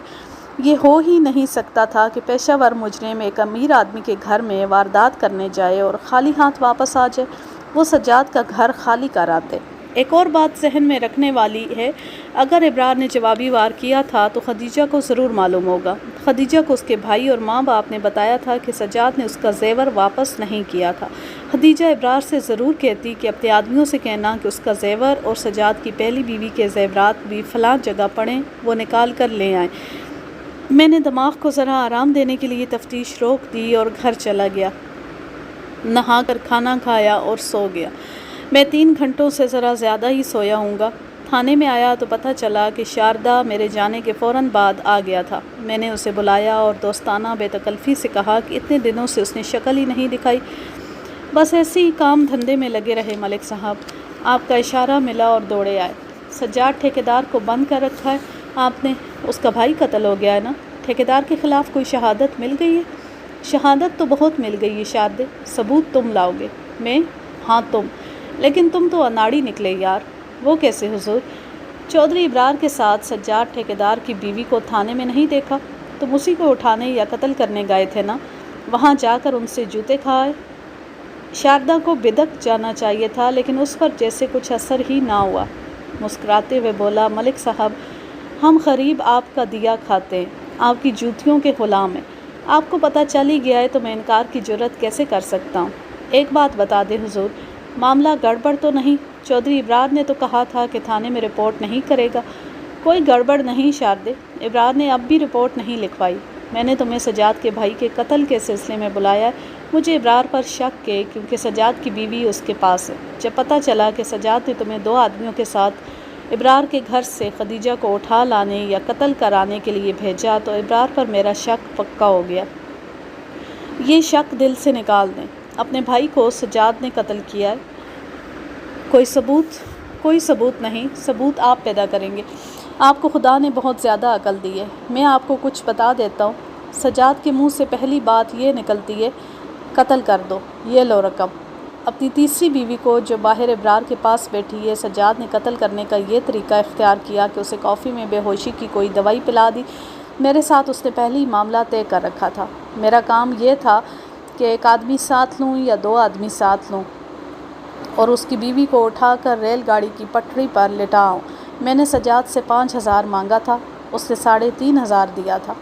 یہ ہو ہی نہیں سکتا تھا کہ پیشہ ور مجرم ایک امیر آدمی کے گھر میں واردات کرنے جائے اور خالی ہاتھ واپس آ جائے۔ وہ سجاد کا گھر خالی کر آتے۔ ایک اور بات ذہن میں رکھنے والی ہے، اگر ابرار نے جوابی وار کیا تھا تو خدیجہ کو ضرور معلوم ہوگا۔ خدیجہ کو اس کے بھائی اور ماں باپ نے بتایا تھا کہ سجاد نے اس کا زیور واپس نہیں کیا تھا۔ خدیجہ ابرار سے ضرور کہتی کہ اپنے آدمیوں سے کہنا کہ اس کا زیور اور سجاد کی پہلی بیوی کے زیورات بھی فلاں جگہ پڑیں، وہ نکال کر لے آئیں۔ میں نے دماغ کو ذرا آرام دینے کے لیے تفتیش روک دی اور گھر چلا گیا، نہا کر کھانا کھایا اور سو گیا۔ میں 3 گھنٹوں سے ذرا زیادہ ہی سویا ہوں گا۔ تھانے میں آیا تو پتہ چلا کہ شاردا میرے جانے کے فوراً بعد آ گیا تھا۔ میں نے اسے بلایا اور دوستانہ بے تکلفی سے کہا کہ اتنے دنوں سے اس نے شکل ہی نہیں دکھائی، بس ایسے ہی کام دھندے میں لگے رہے ملک صاحب۔ آپ کا اشارہ ملا اور دوڑے آئے۔ سجاد ٹھیکیدار کو بند کر رکھا ہے آپ نے، اس کا بھائی قتل ہو گیا ہے نا؟ ٹھیکیدار کے خلاف کوئی شہادت مل گئی ہے؟ شہادت تو بہت مل گئی ہے شاردے، ثبوت تم لاؤ گے؟ میں؟ ہاں تم، لیکن تم تو اناڑی نکلے یار۔ وہ کیسے حضور؟ چودھری ابرار کے ساتھ سجاد ٹھیکیدار کی بیوی کو تھانے میں نہیں دیکھا؟ تم اسی کو اٹھانے یا قتل کرنے گئے تھے نا؟ وہاں جا کر ان سے جوتے کھائے؟ شاردا کو بدک جانا چاہیے تھا، لیکن اس پر جیسے کچھ اثر ہی نہ ہوا۔ مسکراتے ہوئے بولا، ملک صاحب ہم غریب آپ کا دیا کھاتے ہیں، آپ کی جوتیوں کے غلام ہیں۔ آپ کو پتہ چل ہی گیا ہے تو میں انکار کی جرت کیسے کر سکتا ہوں؟ ایک بات بتا دیں حضور، معاملہ گڑبڑ تو نہیں؟ چودھری ابرار نے تو کہا تھا کہ تھانے میں رپورٹ نہیں کرے گا۔ کوئی گڑبڑ نہیں شاردے، ابرار نے اب بھی رپورٹ نہیں لکھوائی۔ میں نے تمہیں سجاد کے بھائی کے قتل کے سلسلے میں بلایا ہے، مجھے ابرار پر شک ہے کیونکہ سجاد کی بیوی اس کے پاس ہے۔ جب پتہ چلا کہ سجاد نے تمہیں 2 آدمیوں کے ساتھ ابرار کے گھر سے خدیجہ کو اٹھا لانے یا قتل کرانے کے لیے بھیجا تو ابرار پر میرا شک پکا ہو گیا۔ یہ شک دل سے نکال دیں، اپنے بھائی کو سجاد نے قتل کیا ہے۔ کوئی ثبوت نہیں، ثبوت آپ پیدا کریں گے۔ آپ کو خدا نے بہت زیادہ عقل دی ہے۔ میں آپ کو کچھ بتا دیتا ہوں، سجاد کے منہ سے پہلی بات یہ نکلتی ہے قتل کر دو، یہ لو رقم۔ اپنی تیسری بیوی کو جو باہر ابرار کے پاس بیٹھی ہے، سجاد نے قتل کرنے کا یہ طریقہ اختیار کیا کہ اسے کافی میں بے ہوشی کی کوئی دوائی پلا دی۔ میرے ساتھ اس نے پہلے ہی معاملہ طے کر رکھا تھا۔ میرا کام یہ تھا کہ 1 آدمی ساتھ لوں یا 2 آدمی ساتھ لوں اور اس کی بیوی کو اٹھا کر ریل گاڑی کی پٹری پر لٹاؤں۔ میں نے سجاد سے 5,000 مانگا تھا، اس نے 3,500 دیا تھا۔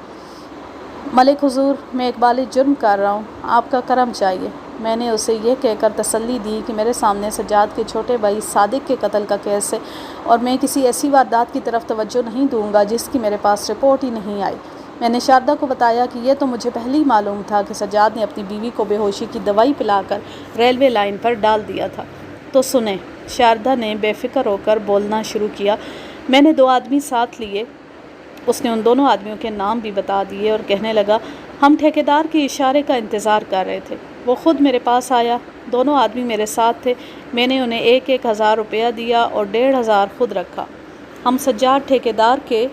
ملک حضور میں اقبال جرم کر رہا ہوں، آپ کا کرم چاہیے۔ میں نے اسے یہ کہہ کر تسلی دی کہ میرے سامنے سجاد کے چھوٹے بھائی صادق کے قتل کا کیس ہے اور میں کسی ایسی واردات کی طرف توجہ نہیں دوں گا جس کی میرے پاس رپورٹ ہی نہیں آئی۔ میں نے شاردا کو بتایا کہ یہ تو مجھے پہلے ہی معلوم تھا کہ سجاد نے اپنی بیوی کو بے ہوشی کی دوائی پلا کر ریلوے لائن پر ڈال دیا تھا۔ تو سنیں، شاردا نے بے فکر ہو کر بولنا شروع کیا۔ میں نے 2 آدمی ساتھ لیے، اس نے ان دونوں آدمیوں کے نام بھی بتا دیے اور کہنے لگا، ہم ٹھیکیدار کے اشارے کا انتظار کر رہے تھے، وہ خود میرے پاس آیا، 2 آدمی میرے ساتھ تھے، میں نے انہیں 1,000 روپیہ دیا اور 1,500 خود رکھا۔ ہم سجاد ٹھیکیدار کے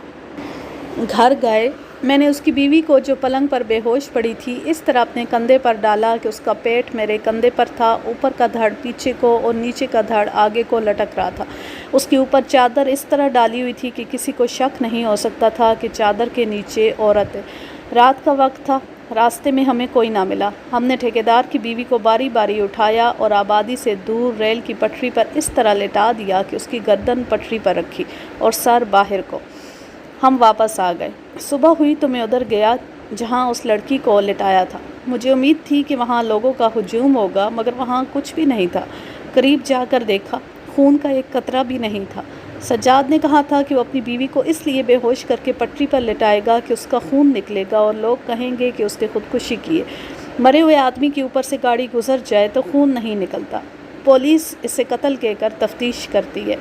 گھر گئے، میں نے اس کی بیوی کو جو پلنگ پر بے ہوش پڑی تھی اس طرح اپنے کندھے پر ڈالا کہ اس کا پیٹ میرے کندھے پر تھا، اوپر کا دھڑ پیچھے کو اور نیچے کا دھڑ آگے کو لٹک رہا تھا۔ اس کے اوپر چادر اس طرح ڈالی ہوئی تھی کہ کسی کو شک نہیں ہو سکتا تھا کہ چادر کے نیچے عورت ہے۔ رات کا وقت تھا، راستے میں ہمیں کوئی نہ ملا۔ ہم نے ٹھیکیدار کی بیوی کو باری باری اٹھایا اور آبادی سے دور ریل کی پٹری پر اس طرح لٹا دیا کہ اس کی گردن پٹری پر رکھی اور سر باہر کو۔ ہم واپس آ گئے۔ صبح ہوئی تو میں ادھر گیا جہاں اس لڑکی کو لٹایا تھا۔ مجھے امید تھی کہ وہاں لوگوں کا ہجوم ہوگا، مگر وہاں کچھ بھی نہیں تھا۔ قریب جا کر دیکھا، خون کا ایک قطرہ بھی نہیں تھا۔ سجاد نے کہا تھا کہ وہ اپنی بیوی کو اس لیے بے ہوش کر کے پٹری پر لٹائے گا کہ اس کا خون نکلے گا اور لوگ کہیں گے کہ اس نے خودکشی کی ہے۔ مرے ہوئے آدمی کے اوپر سے گاڑی گزر جائے تو خون نہیں نکلتا۔ پولیس اسے قتل کہہ کر تفتیش کرتی ہے۔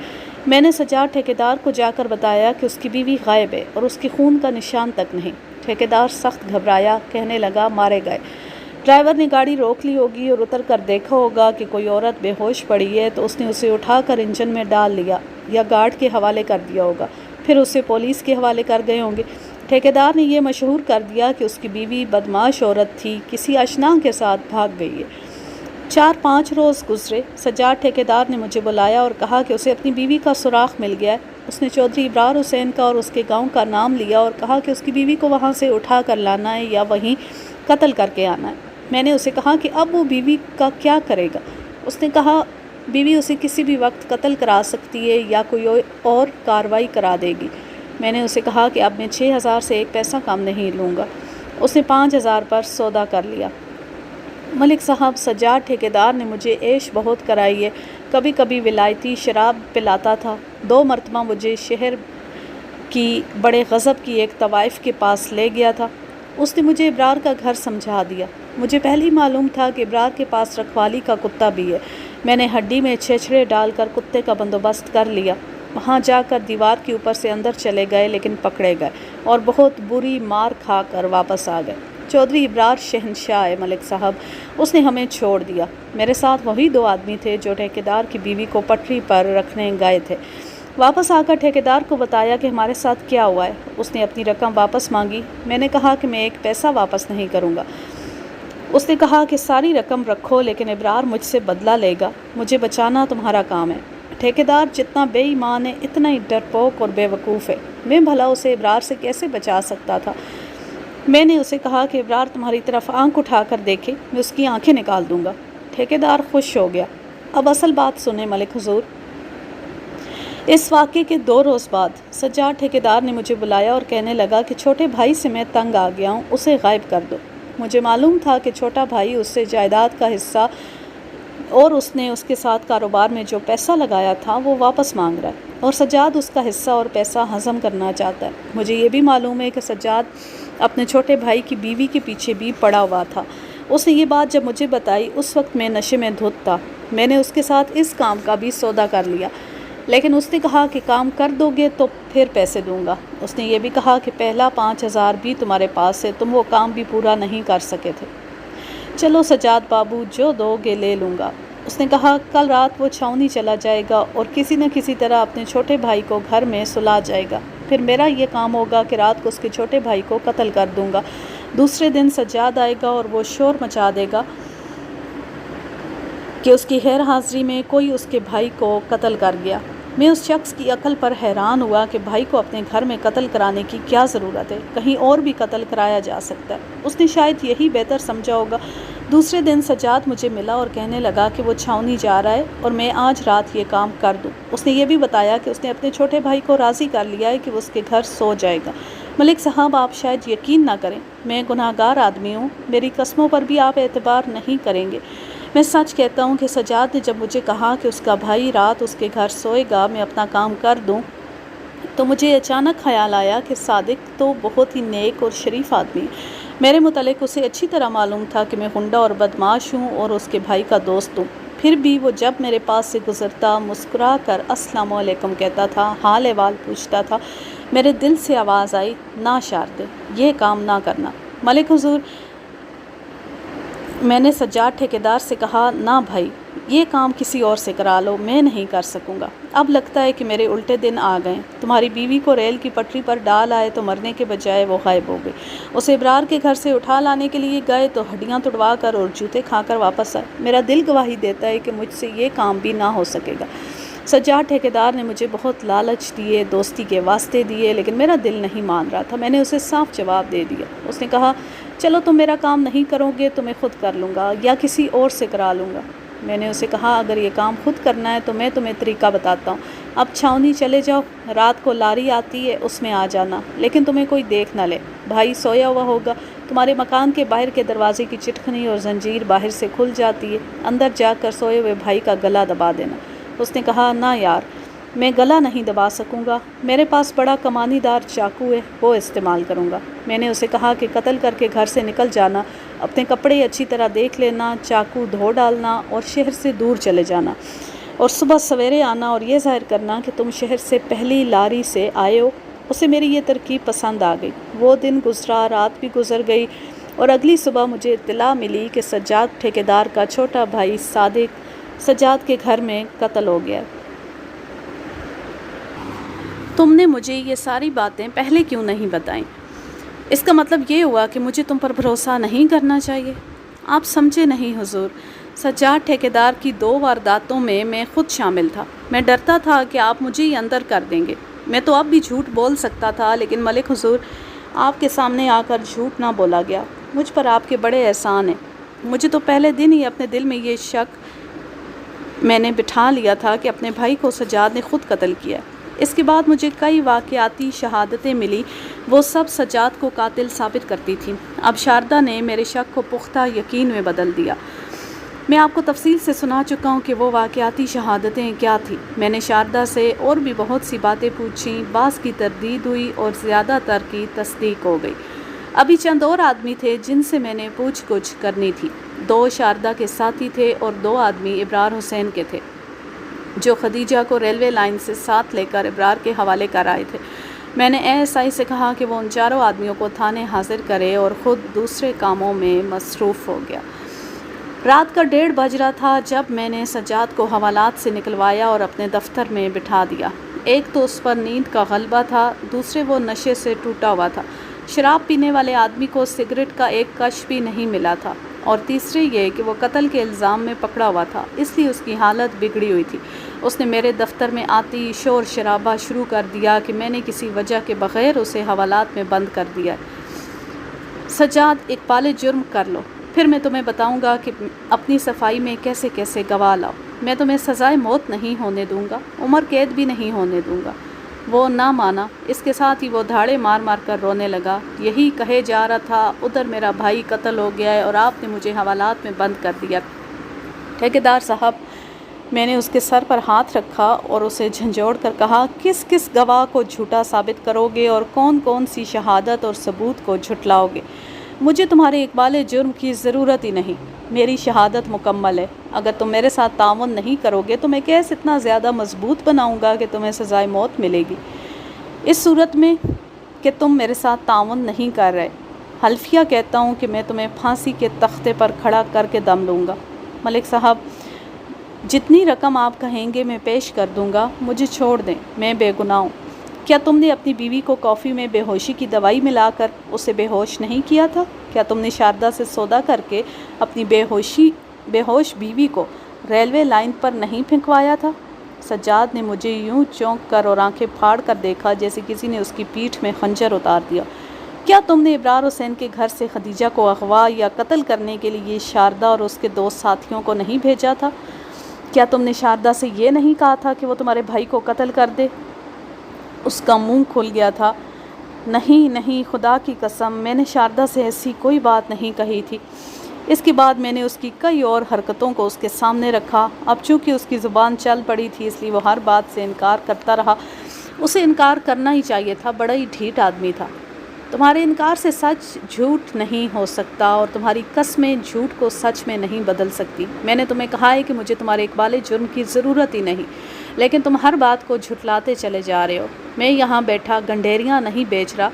میں نے سجاد ٹھیکیدار کو جا کر بتایا کہ اس کی بیوی غائب ہے اور اس کے خون کا نشان تک نہیں۔ ٹھیکیدار سخت گھبرایا، کہنے لگا مارے گئے۔ ڈرائیور نے گاڑی روک لی ہوگی اور اتر کر دیکھا ہوگا کہ کوئی عورت بے ہوش پڑی ہے تو اس نے اسے اٹھا کر انجن میں ڈال لیا یا گارڈ کے حوالے کر دیا ہوگا، پھر اسے پولیس کے حوالے کر گئے ہوں گے۔ ٹھیکیدار نے یہ مشہور کر دیا کہ اس کی بیوی بدمعاش عورت تھی، کسی اشنا کے ساتھ بھاگ گئی ہے۔ 4-5 روز گزرے۔ سجاد ٹھیکیدار نے مجھے بلایا اور کہا کہ اسے اپنی بیوی کا سراغ مل گیا ہے۔ اس نے چودھری ابرار حسین کا اور اس کے گاؤں کا نام لیا اور کہا کہ اس کی بیوی کو وہاں سے اٹھا کر لانا ہے یا وہیں قتل کر کے آنا ہے۔ میں نے اسے کہا کہ اب وہ بیوی کا کیا کرے گا؟ اس نے کہا بیوی اسے کسی بھی وقت قتل کرا سکتی ہے یا کوئی اور کارروائی کرا دے گی۔ میں نے اسے کہا کہ اب میں 6,000 سے ایک پیسہ کم نہیں لوں گا۔ اس نے 5,000 پر سودا کر لیا۔ ملک صاحب، سجاد ٹھیکیدار نے مجھے عیش بہت کرائی ہے۔ کبھی کبھی ولایتی شراب پلاتا تھا۔ 2 مرتبہ مجھے شہر کی بڑے غضب کی ایک طوائف کے پاس لے گیا تھا۔ اس نے مجھے ابرار کا گھر سمجھا دیا۔ مجھے پہلے ہی معلوم تھا کہ ابرار کے پاس رکھوالی کا کتا بھی ہے۔ میں نے ہڈی میں چھیچھڑے ڈال کر کتے کا بندوبست کر لیا۔ وہاں جا کر دیوار کے اوپر سے اندر چلے گئے لیکن پکڑے گئے اور بہت بری مار کھا کر واپس آ گئے۔ چودھری ابرار شہنشاہ ہے ملک صاحب، اس نے ہمیں چھوڑ دیا۔ میرے ساتھ وہی 2 آدمی تھے جو ٹھیکیدار کی بیوی کو پٹری پر رکھنے گئے تھے۔ واپس آ کر ٹھیکیدار کو بتایا کہ ہمارے ساتھ کیا ہوا ہے۔ اس نے اپنی رقم واپس مانگی۔ میں نے کہا کہ میں ایک پیسہ واپس نہیں کروں گا۔ اس نے کہا کہ ساری رقم رکھو لیکن ابرار مجھ سے بدلہ لے گا، مجھے بچانا تمہارا کام ہے۔ ٹھیکیدار جتنا بے ایمان ہے اتنا ہی ڈرپوک اور بے وقوف ہے۔ میں بھلا اسے ابرار سے کیسے بچا سکتا تھا؟ میں نے اسے کہا کہ ابرار تمہاری طرف آنکھ اٹھا کر دیکھے، میں اس کی آنکھیں نکال دوں گا۔ ٹھیکیدار خوش ہو گیا۔ اب اصل بات سنیں ملک حضور۔ اس واقعے کے 2 روز بعد سجاد ٹھیکیدار نے مجھے بلایا اور کہنے لگا کہ چھوٹے بھائی سے میں تنگ آ گیا ہوں، اسے غائب کر دو۔ مجھے معلوم تھا کہ چھوٹا بھائی اس سے جائیداد کا حصہ اور اس نے اس کے ساتھ کاروبار میں جو پیسہ لگایا تھا وہ واپس مانگ رہا ہے اور سجاد اس کا حصہ اور پیسہ ہضم کرنا چاہتا ہے۔ مجھے یہ بھی معلوم ہے کہ سجاد اپنے چھوٹے بھائی کی بیوی کے پیچھے بھی پڑا ہوا تھا۔ اس نے یہ بات جب مجھے بتائی اس وقت میں نشے میں دھت تھا۔ میں نے اس کے ساتھ اس کام کا بھی سودا کر لیا، لیکن اس نے کہا کہ کام کر دو گے تو پھر پیسے دوں گا۔ اس نے یہ بھی کہا کہ پہلا 5,000 بھی تمہارے پاس ہے، تم وہ کام بھی پورا نہیں کر سکے تھے۔ چلو سجاد بابو، جو دو گے لے لوں گا۔ اس نے کہا کل رات وہ چھاؤنی چلا جائے گا اور کسی نہ کسی طرح اپنے چھوٹے بھائی کو گھر میں سلا جائے گا، پھر میرا یہ کام ہوگا کہ رات کو اس کے چھوٹے بھائی کو قتل کر دوں گا۔ دوسرے دن سجاد آئے گا اور وہ شور مچا دے گا کہ اس کی غیر حاضری میں کوئی اس کے بھائی کو قتل کر گیا۔ میں اس شخص کی عقل پر حیران ہوا کہ بھائی کو اپنے گھر میں قتل کرانے کی کیا ضرورت ہے، کہیں اور بھی قتل کرایا جا سکتا ہے۔ اس نے شاید یہی بہتر سمجھا ہوگا۔ دوسرے دن سجاد مجھے ملا اور کہنے لگا کہ وہ چھاؤنی جا رہا ہے اور میں آج رات یہ کام کر دوں۔ اس نے یہ بھی بتایا کہ اس نے اپنے چھوٹے بھائی کو راضی کر لیا ہے کہ وہ اس کے گھر سو جائے گا۔ ملک صاحب، آپ شاید یقین نہ کریں، میں گناہ گار آدمی ہوں، میری قسموں پر بھی آپ اعتبار نہیں کریں گے۔ میں سچ کہتا ہوں کہ سجاد نے جب مجھے کہا کہ اس کا بھائی رات اس کے گھر سوئے گا، میں اپنا کام کر دوں، تو مجھے اچانک خیال آیا کہ صادق تو بہت ہی نیک اور شریف آدمی ہے۔ میرے متعلق اسے اچھی طرح معلوم تھا کہ میں غنڈہ اور بدمعاش ہوں اور اس کے بھائی کا دوست ہوں۔ پھر بھی وہ جب میرے پاس سے گزرتا مسکرا کر السلام علیکم کہتا تھا، حال احوال پوچھتا تھا۔ میرے دل سے آواز آئی، نہ شارتے، یہ کام نہ کرنا۔ ملک حضور، میں نے سجاد ٹھیکیدار سے کہا، نہ بھائی، یہ کام کسی اور سے کرا لو، میں نہیں کر سکوں گا۔ اب لگتا ہے کہ میرے الٹے دن آ گئے۔ تمہاری بیوی کو ریل کی پٹری پر ڈال آئے تو مرنے کے بجائے وہ غائب ہو گئی۔ اسے ابرار کے گھر سے اٹھا لانے کے لیے گئے تو ہڈیاں توڑوا کر اور جوتے کھا کر واپس آئے۔ میرا دل گواہی دیتا ہے کہ مجھ سے یہ کام بھی نہ ہو سکے گا۔ سجاد ٹھیکیدار نے مجھے بہت لالچ دیے، دوستی کے واسطے دیے، لیکن میرا دل نہیں مان رہا تھا۔ میں نے اسے صاف جواب دے دیا۔ اس نے کہا، چلو تم میرا کام نہیں کرو گے تو میں خود کر لوں گا یا کسی اور سے کرا لوں گا۔ میں نے اسے کہا، اگر یہ کام خود کرنا ہے تو میں تمہیں طریقہ بتاتا ہوں۔ اب چھاؤنی چلے جاؤ، رات کو لاری آتی ہے اس میں آ جانا، لیکن تمہیں کوئی دیکھ نہ لے۔ بھائی سویا ہوا ہوگا، تمہارے مکان کے باہر کے دروازے کی چٹکنی اور زنجیر باہر سے کھل جاتی ہے، اندر جا کر سوئے ہوئے بھائی کا گلا دبا دینا۔ اس نے کہا، نہ یار، میں گلا نہیں دبا سکوں گا، میرے پاس بڑا کمانی دار چاقو ہے، وہ استعمال کروں گا۔ میں نے اسے کہا کہ قتل کر کے گھر سے نکل جانا، اپنے کپڑے اچھی طرح دیکھ لینا، چاقو دھو ڈالنا اور شہر سے دور چلے جانا، اور صبح سویرے آنا اور یہ ظاہر کرنا کہ تم شہر سے پہلی لاری سے آئے ہو۔ اسے میری یہ ترکیب پسند آ گئی۔ وہ دن گزرا، رات بھی گزر گئی، اور اگلی صبح مجھے اطلاع ملی کہ سجاد ٹھیکیدار کا چھوٹا بھائی صادق سجاد کے گھر میں قتل ہو گیا۔ تم نے مجھے یہ ساری باتیں پہلے کیوں نہیں بتائیں؟ اس کا مطلب یہ ہوا کہ مجھے تم پر بھروسہ نہیں کرنا چاہیے۔ آپ سمجھے نہیں حضور، سجاد ٹھیکیدار کی 2 وارداتوں میں میں خود شامل تھا۔ میں ڈرتا تھا کہ آپ مجھے ہی اندر کر دیں گے۔ میں تو اب بھی جھوٹ بول سکتا تھا، لیکن ملک حضور، آپ کے سامنے آ کر جھوٹ نہ بولا گیا۔ مجھ پر آپ کے بڑے احسان ہیں۔ مجھے تو پہلے دن ہی اپنے دل میں یہ شک میں نے بٹھا لیا تھا کہ اپنے بھائی کو سجاد نے خود قتل کیا۔ اس کے بعد مجھے کئی واقعاتی شہادتیں ملی، وہ سب سجاد کو قاتل ثابت کرتی تھیں۔ اب شاردا نے میرے شک کو پختہ یقین میں بدل دیا۔ میں آپ کو تفصیل سے سنا چکا ہوں کہ وہ واقعاتی شہادتیں کیا تھیں۔ میں نے شاردا سے اور بھی بہت سی باتیں پوچھیں، بعض کی تردید ہوئی اور زیادہ تر کی تصدیق ہو گئی۔ ابھی چند اور آدمی تھے جن سے میں نے پوچھ گچھ کرنی تھی۔ 2 شاردا کے ساتھی تھے اور 2 آدمی ابرار حسین کے تھے، جو خدیجہ کو ریلوے لائن سے ساتھ لے کر ابرار کے حوالے کر آئے تھے۔ میں نے ASI سے کہا کہ وہ ان 4 آدمیوں کو تھانے حاضر کرے اور خود دوسرے کاموں میں مصروف ہو گیا۔ رات کا 1:30 بج رہا تھا جب میں نے سجاد کو حوالات سے نکلوایا اور اپنے دفتر میں بٹھا دیا۔ ایک تو اس پر نیند کا غلبہ تھا، دوسرے وہ نشے سے ٹوٹا ہوا تھا، شراب پینے والے آدمی کو سگریٹ کا ایک کش بھی نہیں ملا تھا، اور تیسرے یہ کہ وہ قتل کے الزام میں پکڑا ہوا تھا، اس لیے اس کی حالت بگڑی ہوئی تھی۔ اس نے میرے دفتر میں آتی شور شرابہ شروع کر دیا کہ میں نے کسی وجہ کے بغیر اسے حوالات میں بند کر دیا ہے۔ سجاد، اقبال جرم کر لو، پھر میں تمہیں بتاؤں گا کہ اپنی صفائی میں کیسے کیسے گواہ لاؤ۔ میں تمہیں سزائے موت نہیں ہونے دوں گا، عمر قید بھی نہیں ہونے دوں گا۔ وہ نہ مانا۔ اس کے ساتھ ہی وہ دھاڑے مار مار کر رونے لگا۔ یہی کہے جا رہا تھا، ادھر میرا بھائی قتل ہو گیا ہے اور آپ نے مجھے حوالات میں بند کر دیا۔ ٹھیکیدار صاحب، میں نے اس کے سر پر ہاتھ رکھا اور اسے جھنجھوڑ کر کہا، کس کس گواہ کو جھوٹا ثابت کرو گے اور کون کون سی شہادت اور ثبوت کو جھٹلاؤ گے؟ مجھے تمہارے اقبال جرم کی ضرورت ہی نہیں، میری شہادت مکمل ہے۔ اگر تم میرے ساتھ تعاون نہیں کرو گے تو میں کیس اتنا زیادہ مضبوط بناؤں گا کہ تمہیں سزائے موت ملے گی؟ اس صورت میں کہ تم میرے ساتھ تعاون نہیں کر رہے، حلفیہ کہتا ہوں کہ میں تمہیں پھانسی کے تختے پر کھڑا کر کے دم لوں گا۔ ملک صاحب، جتنی رقم آپ کہیں گے میں پیش کر دوں گا، مجھے چھوڑ دیں، میں بے گناہ ہوں۔ کیا تم نے اپنی بیوی کو کافی میں بے ہوشی کی دوائی ملا کر اسے بے ہوش نہیں کیا تھا؟ کیا تم نے شاردا سے سودا کر کے اپنی بے ہوش بیوی کو ریلوے لائن پر نہیں پھینکوایا تھا؟ سجاد نے مجھے یوں چونک کر اور آنکھیں پھاڑ کر دیکھا جیسے کسی نے اس کی پیٹھ میں خنجر اتار دیا۔ کیا تم نے ابرار حسین کے گھر سے خدیجہ کو اغوا یا قتل کرنے کے لیے شاردا اور اس کے 2 ساتھیوں کو نہیں بھیجا تھا؟ کیا تم نے شاردا سے یہ نہیں کہا تھا کہ وہ تمہارے بھائی کو قتل کر دے؟ اس کا منہ کھل گیا تھا۔ نہیں نہیں، خدا کی قسم، میں نے شاردا سے ایسی کوئی بات نہیں کہی تھی۔ اس کے بعد میں نے اس کی کئی اور حرکتوں کو اس کے سامنے رکھا۔ اب چونکہ اس کی زبان چل پڑی تھی اس لیے وہ ہر بات سے انکار کرتا رہا۔ اسے انکار کرنا ہی چاہیے تھا، بڑا ہی ڈھیٹ آدمی تھا۔ تمہارے انکار سے سچ جھوٹ نہیں ہو سکتا اور تمہاری قسمیں جھوٹ کو سچ میں نہیں بدل سکتی۔ میں نے تمہیں کہا ہے کہ مجھے تمہارے اقبال جرم کی ضرورت ہی نہیں، لیکن تم ہر بات کو جھٹلاتے چلے جا رہے ہو۔ میں یہاں بیٹھا گنڈیریاں نہیں بیچ رہا۔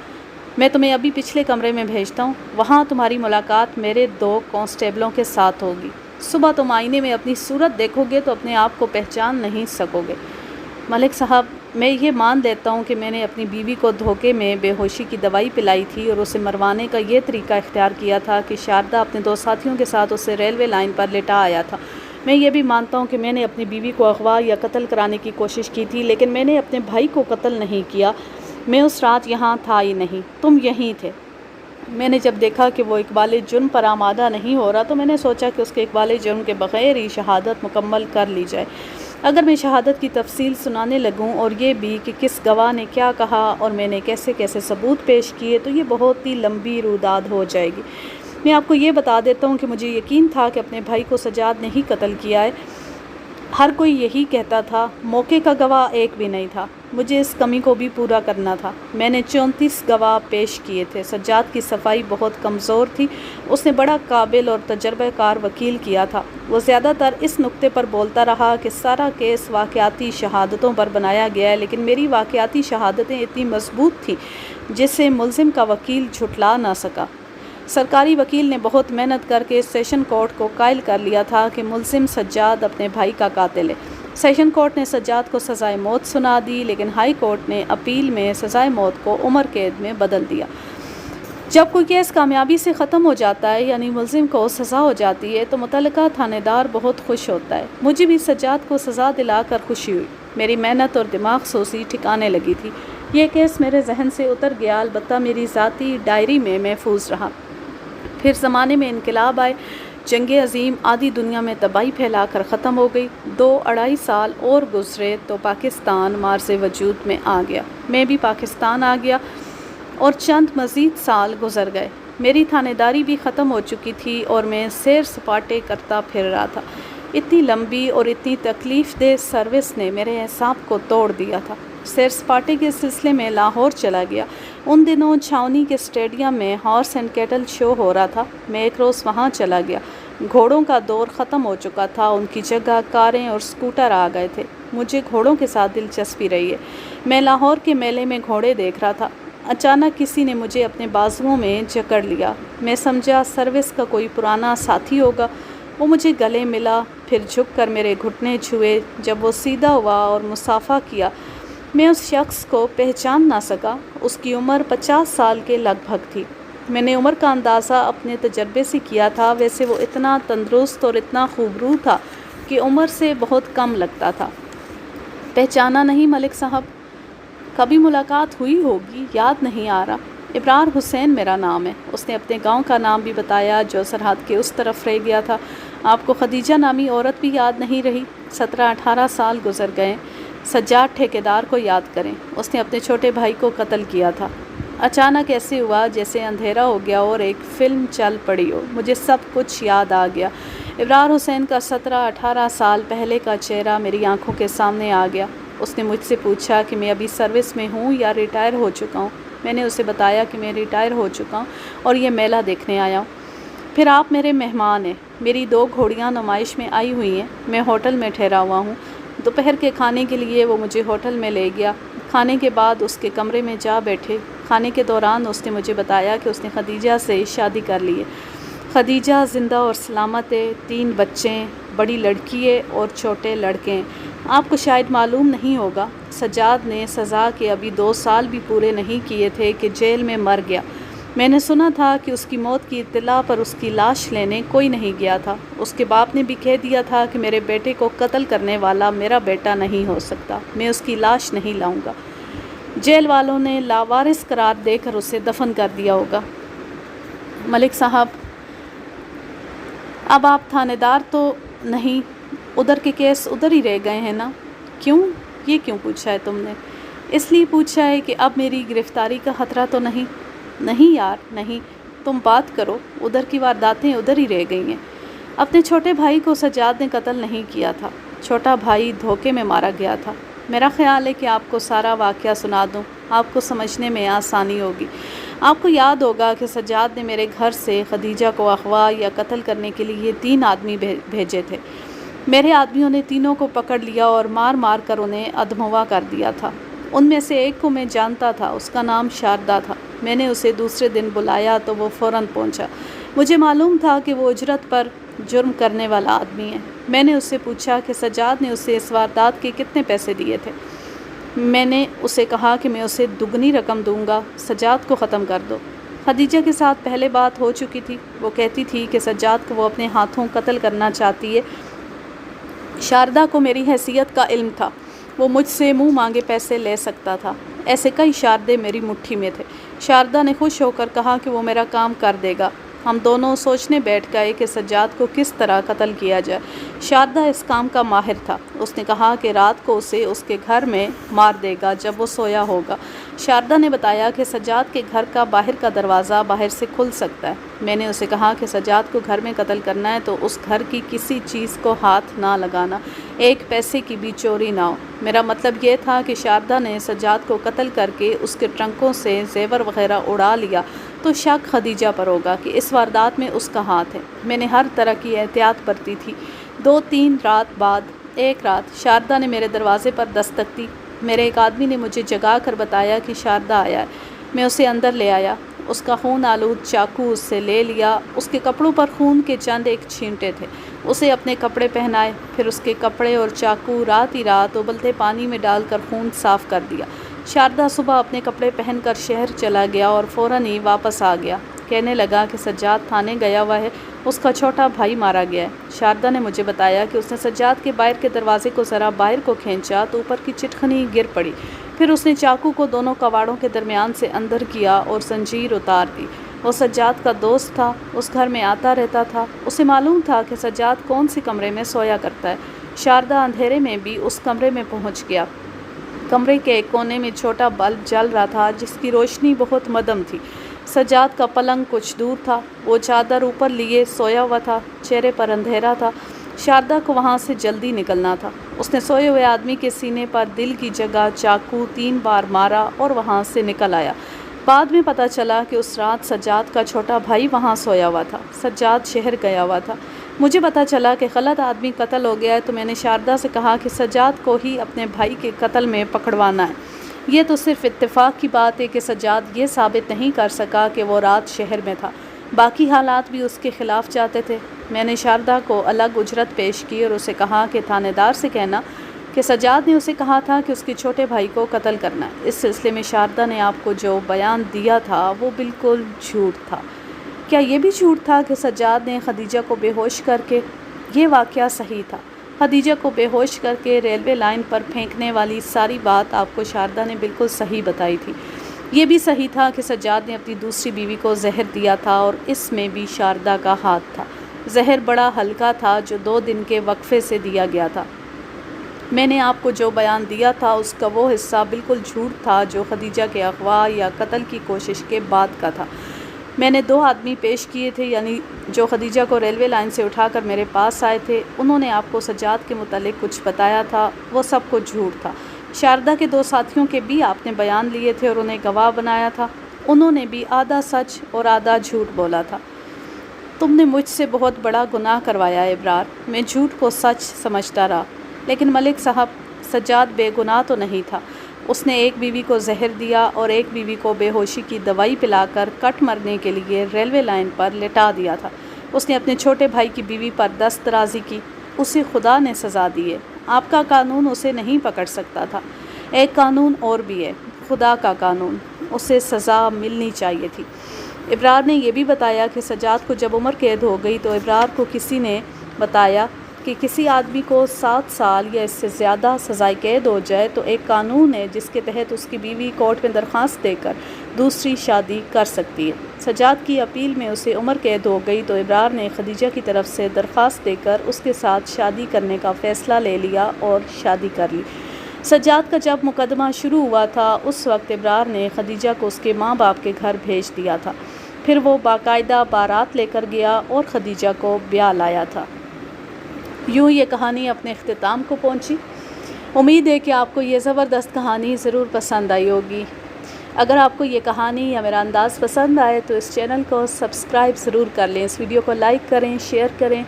میں تمہیں ابھی پچھلے کمرے میں بھیجتا ہوں، وہاں تمہاری ملاقات میرے 2 کانسٹیبلوں کے ساتھ ہوگی۔ صبح تم آئینے میں اپنی صورت دیکھو گے تو اپنے آپ کو پہچان نہیں سکو گے۔ ملک صاحب، میں یہ مان لیتا ہوں کہ میں نے اپنی بیوی کو دھوکے میں بے ہوشی کی دوائی پلائی تھی اور اسے مروانے کا یہ طریقہ اختیار کیا تھا کہ شاردا اپنے 2 ساتھیوں کے ساتھ اسے ریلوے لائن پر لٹا آیا تھا۔ میں یہ بھی مانتا ہوں کہ میں نے اپنی بیوی کو اغوا یا قتل کرانے کی کوشش کی تھی، لیکن میں نے اپنے بھائی کو قتل نہیں کیا۔ میں اس رات یہاں تھا ہی نہیں، تم یہیں تھے۔ میں نے جب دیکھا کہ وہ اقبال جرم پر آمادہ نہیں ہو رہا تو میں نے سوچا کہ اس کے اقبال جرم کے بغیر ہی شہادت مکمل کر لی جائے۔ اگر میں شہادت کی تفصیل سنانے لگوں اور یہ بھی کہ کس گواہ نے کیا کہا اور میں نے کیسے کیسے ثبوت پیش کیے تو یہ بہت ہی لمبی روداد ہو جائے گی۔ میں آپ کو یہ بتا دیتا ہوں کہ مجھے یقین تھا کہ اپنے بھائی کو سجاد نے ہی قتل کیا ہے۔ ہر کوئی یہی کہتا تھا، موقع کا گواہ ایک بھی نہیں تھا۔ مجھے اس کمی کو بھی پورا کرنا تھا۔ میں نے 34 گواہ پیش کیے تھے۔ سجاد کی صفائی بہت کمزور تھی۔ اس نے بڑا قابل اور تجربہ کار وکیل کیا تھا۔ وہ زیادہ تر اس نقطے پر بولتا رہا کہ سارا کیس واقعاتی شہادتوں پر بنایا گیا ہے، لیکن میری واقعاتی شہادتیں اتنی مضبوط تھیں جسے ملزم کا وکیل جھٹلا نہ سکا۔ سرکاری وکیل نے بہت محنت کر کے سیشن کورٹ کو قائل کر لیا تھا کہ ملزم سجاد اپنے بھائی کا قاتل ہے۔ سیشن کورٹ نے سجاد کو سزائے موت سنا دی، لیکن ہائی کورٹ نے اپیل میں سزائے موت کو عمر قید میں بدل دیا۔ جب کوئی کیس کامیابی سے ختم ہو جاتا ہے، یعنی ملزم کو سزا ہو جاتی ہے، تو متعلقہ تھانے دار بہت خوش ہوتا ہے۔ مجھے بھی سجاد کو سزا دلا کر خوشی ہوئی۔ میری محنت اور دماغ سوزی ٹھکانے لگی تھی۔ یہ کیس میرے ذہن سے اتر گیا، البتہ میری ذاتی ڈائری میں محفوظ رہا۔ پھر زمانے میں انقلاب آئے، جنگ عظیم آدھی دنیا میں تباہی پھیلا کر ختم ہو گئی۔ 2-2.5 سال اور گزرے تو پاکستان مارز وجود میں آ گیا۔ میں بھی پاکستان آ گیا اور چند مزید سال گزر گئے۔ میری تھانے داری بھی ختم ہو چکی تھی اور میں سیر سپاٹے کرتا پھر رہا تھا۔ اتنی لمبی اور اتنی تکلیف دہ سروس نے میرے اعصاب کو توڑ دیا تھا۔ سیر سپاٹے کے سلسلے میں لاہور چلا گیا۔ ان دنوں چھاونی کے اسٹیڈیم میں ہارس اینڈ کیٹل شو ہو رہا تھا۔ میں ایک روز وہاں چلا گیا۔ گھوڑوں کا دور ختم ہو چکا تھا، ان کی جگہ کاریں اور سکوٹر آ گئے تھے۔ مجھے گھوڑوں کے ساتھ دلچسپی رہی ہے۔ میں لاہور کے میلے میں گھوڑے دیکھ رہا تھا۔ اچانک کسی نے مجھے اپنے بازوؤں میں جکڑ لیا۔ میں سمجھا سروس کا کوئی پرانا ساتھی ہوگا۔ وہ مجھے گلے ملا، پھر جھک کر میرے گھٹنے چھوئے۔ جب وہ سیدھا ہوا اور مصافحہ کیا، میں اس شخص کو پہچان نہ سکا۔ اس کی عمر 50 سال کے لگ بھگ تھی۔ میں نے عمر کا اندازہ اپنے تجربے سے کیا تھا۔ ویسے وہ اتنا تندرست اور اتنا خوبرو تھا کہ عمر سے بہت کم لگتا تھا۔ پہچانا نہیں ملک صاحب؟ کبھی ملاقات ہوئی ہوگی، یاد نہیں آ رہا۔ ابرار حسین میرا نام ہے۔ اس نے اپنے گاؤں کا نام بھی بتایا جو سرحد کے اس طرف رہ گیا تھا۔ آپ کو خدیجہ نامی عورت بھی یاد نہیں رہی؟ 17-18 سال گزر گئے۔ سجاد ٹھیکیدار کو یاد کریں، اس نے اپنے چھوٹے بھائی کو قتل کیا تھا۔ اچانک ایسے ہوا جیسے اندھیرا ہو گیا اور ایک فلم چل پڑی ہو۔ مجھے سب کچھ یاد آ گیا۔ ابرار حسین کا 17-18 سال پہلے کا چہرہ میری آنکھوں کے سامنے آ گیا۔ اس نے مجھ سے پوچھا کہ میں ابھی سروس میں ہوں یا ریٹائر ہو چکا ہوں۔ میں نے اسے بتایا کہ میں ریٹائر ہو چکا ہوں اور یہ میلہ دیکھنے آیا ہوں۔ پھر آپ میرے مہمان ہیں۔ میری 2 گھوڑیاں نمائش میں آئی ہوئی ہیں۔ میں ہوٹل میں ٹھہرا ہوا ہوں۔ دوپہر کے کھانے کے لیے وہ مجھے ہوٹل میں لے گیا۔ کھانے کے بعد اس کے کمرے میں جا بیٹھے۔ کھانے کے دوران اس نے مجھے بتایا کہ اس نے خدیجہ سے شادی کر لی ہے۔ خدیجہ زندہ اور سلامت ہے، 3 بچے، بڑی لڑکی ہے اور چھوٹے لڑکے ہیں۔ آپ کو شاید معلوم نہیں ہوگا، سجاد نے سزا کے ابھی 2 سال بھی پورے نہیں کیے تھے کہ جیل میں مر گیا۔ میں نے سنا تھا کہ اس کی موت کی اطلاع پر اس کی لاش لینے کوئی نہیں گیا تھا۔ اس کے باپ نے بھی کہہ دیا تھا کہ میرے بیٹے کو قتل کرنے والا میرا بیٹا نہیں ہو سکتا، میں اس کی لاش نہیں لاؤں گا۔ جیل والوں نے لاوارث قرار دے کر اسے دفن کر دیا ہوگا۔ ملک صاحب، اب آپ تھانے دار تو نہیں، ادھر کے کیس ادھر ہی رہ گئے ہیں نا؟ کیوں؟ یہ کیوں پوچھا ہے تم نے؟ اس لیے پوچھا ہے کہ اب میری گرفتاری کا خطرہ تو نہیں؟ نہیں یار نہیں، تم بات کرو، ادھر کی وارداتیں ادھر ہی رہ گئی ہیں۔ اپنے چھوٹے بھائی کو سجاد نے قتل نہیں کیا تھا، چھوٹا بھائی دھوکے میں مارا گیا تھا۔ میرا خیال ہے کہ آپ کو سارا واقعہ سنا دوں، آپ کو سمجھنے میں آسانی ہوگی۔ آپ کو یاد ہوگا کہ سجاد نے میرے گھر سے خدیجہ کو اغوا یا قتل کرنے کے لیے 3 آدمی بھیجے تھے۔ میرے آدمیوں نے تینوں کو پکڑ لیا اور مار مار کر انہیں ادھموا کر دیا تھا۔ ان میں سے ایک کو میں جانتا تھا، اس کا نام شاردا تھا۔ میں نے اسے دوسرے دن بلایا تو وہ فوراً پہنچا۔ مجھے معلوم تھا کہ وہ اجرت پر جرم کرنے والا آدمی ہے۔ میں نے اس سے پوچھا کہ سجاد نے اسے اس واردات کے کتنے پیسے دیے تھے۔ میں نے اسے کہا کہ میں اسے دگنی رقم دوں گا، سجاد کو ختم کر دو۔ خدیجہ کے ساتھ پہلے بات ہو چکی تھی، وہ کہتی تھی کہ سجاد کو وہ اپنے ہاتھوں قتل کرنا چاہتی ہے۔ شاردا کو میری حیثیت کا علم تھا، وہ مجھ سے منہ مانگے پیسے لے سکتا تھا۔ ایسے کئی شاردے میری مٹھی میں تھے۔ شاردا نے خوش ہو کر کہا کہ وہ میرا کام کر دے گا۔ ہم دونوں سوچنے بیٹھ گئے کہ سجاد کو کس طرح قتل کیا جائے۔ شاردا اس کام کا ماہر تھا۔ اس نے کہا کہ رات کو اسے اس کے گھر میں مار دے گا جب وہ سویا ہوگا۔ شاردا نے بتایا کہ سجاد کے گھر کا باہر کا دروازہ باہر سے کھل سکتا ہے۔ میں نے اسے کہا کہ سجاد کو گھر میں قتل کرنا ہے تو اس گھر کی کسی چیز کو ہاتھ نہ لگانا، ایک پیسے کی بھی چوری نہ ہو۔ میرا مطلب یہ تھا کہ شاردا نے سجاد کو قتل کر کے اس کے ٹرنکوں سے زیور وغیرہ اڑا لیا تو شک خدیجہ پر ہوگا کہ اس واردات میں اس کا ہاتھ ہے۔ میں نے ہر طرح کی احتیاط برتی تھی۔ 2-3 رات بعد ایک رات شاردا نے میرے دروازے پر دستک دی۔ میرے ایک آدمی نے مجھے جگا کر بتایا کہ شاردا آیا ہے۔ میں اسے اندر لے آیا، اس کا خون آلود چاقو اس سے لے لیا۔ اس کے کپڑوں پر خون کے چند ایک چھینٹے تھے۔ اسے اپنے کپڑے پہنائے، پھر اس کے کپڑے اور چاقو رات ہی رات ابلتے پانی میں ڈال کر خون صاف کر دیا۔ شاردا صبح اپنے کپڑے پہن کر شہر چلا گیا اور فوراً ہی واپس آ گیا۔ کہنے لگا کہ سجاد تھانے گیا ہوا ہے، اس کا چھوٹا بھائی مارا گیا ہے۔ شاردا نے مجھے بتایا کہ اس نے سجاد کے باہر کے دروازے کو ذرا باہر کو کھینچا تو اوپر کی چٹخنی گر پڑی۔ پھر اس نے چاقو کو دونوں کواڑوں کے درمیان سے اندر کیا اور زنجیر اتار دی۔ وہ سجاد کا دوست تھا، اس گھر میں آتا رہتا تھا۔ اسے معلوم تھا کہ سجاد کون سی کمرے میں سویا کرتا ہے۔ شاردا اندھیرے میں بھی اس کمرے میں پہنچ گیا۔ کمرے کے ایک کونے میں چھوٹا بلب جل رہا تھا جس کی روشنی بہت مدھم تھی۔ سجاد کا پلنگ کچھ دور تھا، وہ چادر اوپر لیے سویا ہوا تھا، چہرے پر اندھیرا تھا۔ شاردا کو وہاں سے جلدی نکلنا تھا۔ اس نے سوئے ہوئے آدمی کے سینے پر دل کی جگہ چاقو 3 بار مارا اور وہاں سے نکل آیا۔ بعد میں پتہ چلا کہ اس رات سجاد کا چھوٹا بھائی وہاں سویا ہوا تھا۔ سجاد شہر گیا ہوا تھا۔ مجھے پتہ چلا کہ غلط آدمی قتل ہو گیا ہے تو میں نے شاردا سے کہا کہ سجاد کو ہی اپنے بھائی کے قتل میں پکڑوانا ہے۔ یہ تو صرف اتفاق کی بات ہے کہ سجاد یہ ثابت نہیں کر سکا کہ وہ رات شہر میں تھا، باقی حالات بھی اس کے خلاف جاتے تھے۔ میں نے شاردا کو الگ اجرت پیش کی اور اسے کہا کہ تھانے دار سے کہنا کہ سجاد نے اسے کہا تھا کہ اس کے چھوٹے بھائی کو قتل کرنا ہے۔ اس سلسلے میں شاردا نے آپ کو جو بیان دیا تھا وہ بالکل جھوٹ تھا۔ کیا یہ بھی جھوٹ تھا کہ سجاد نے خدیجہ کو بے ہوش کر کے؟ یہ واقعہ صحیح تھا۔ خدیجہ کو بے ہوش کر کے ریلوے لائن پر پھینکنے والی ساری بات آپ کو شاردا نے بالکل صحیح بتائی تھی۔ یہ بھی صحیح تھا کہ سجاد نے اپنی دوسری بیوی کو زہر دیا تھا اور اس میں بھی شاردا کا ہاتھ تھا۔ زہر بڑا ہلکا تھا جو 2 دن کے وقفے سے دیا گیا تھا۔ میں نے آپ کو جو بیان دیا تھا اس کا وہ حصہ بالکل جھوٹ تھا جو خدیجہ کے اغوا یا قتل کی کوشش کے بعد کا تھا۔ میں نے 2 آدمی پیش کیے تھے، یعنی جو خدیجہ کو ریلوے لائن سے اٹھا کر میرے پاس آئے تھے، انہوں نے آپ کو سجاد کے متعلق کچھ بتایا تھا، وہ سب کچھ جھوٹ تھا۔ شاردا کے 2 ساتھیوں کے بھی آپ نے بیان لیے تھے اور انہیں گواہ بنایا تھا، انہوں نے بھی آدھا سچ اور آدھا جھوٹ بولا تھا۔ تم نے مجھ سے بہت بڑا گناہ کروایا ابرار۔ میں جھوٹ کو سچ سمجھتا رہا، لیکن ملک صاحب سجاد بے گناہ تو نہیں تھا۔ اس نے ایک بیوی کو زہر دیا اور ایک بیوی کو بے ہوشی کی دوائی پلا کر کٹ مرنے کے لیے ریلوے لائن پر لٹا دیا تھا۔ اس نے اپنے چھوٹے بھائی کی بیوی پر دست درازی کی، اسے خدا نے سزا دی ہے۔ آپ کا قانون اسے نہیں پکڑ سکتا تھا۔ ایک قانون اور بھی ہے، خدا کا قانون، اسے سزا ملنی چاہیے تھی۔ ابرار نے یہ بھی بتایا کہ سجاد کو جب عمر قید ہو گئی تو ابرار کو کسی نے بتایا کہ کسی آدمی کو 7 سال یا اس سے زیادہ سزائے قید ہو جائے تو ایک قانون ہے جس کے تحت اس کی بیوی کورٹ میں درخواست دے کر دوسری شادی کر سکتی ہے۔ سجاد کی اپیل میں اسے عمر قید ہو گئی تو ابرار نے خدیجہ کی طرف سے درخواست دے کر اس کے ساتھ شادی کرنے کا فیصلہ لے لیا اور شادی کر لی۔ سجاد کا جب مقدمہ شروع ہوا تھا اس وقت ابرار نے خدیجہ کو اس کے ماں باپ کے گھر بھیج دیا تھا، پھر وہ باقاعدہ بارات لے کر گیا اور خدیجہ کو بیاہ لایا تھا۔ یوں یہ کہانی اپنے اختتام کو پہنچی۔ امید ہے کہ آپ کو یہ زبردست کہانی ضرور پسند آئی ہوگی۔ اگر آپ کو یہ کہانی یا میرا انداز پسند آئے تو اس چینل کو سبسکرائب ضرور کر لیں، اس ویڈیو کو لائک کریں، شیئر کریں۔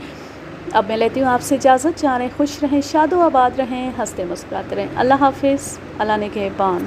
اب میں لیتی ہوں آپ سے اجازت، جا رہے ہیں، خوش رہیں، شاد و آباد رہیں، ہنستے مسکراتے رہیں۔ اللہ حافظ، اللہ نگہبان۔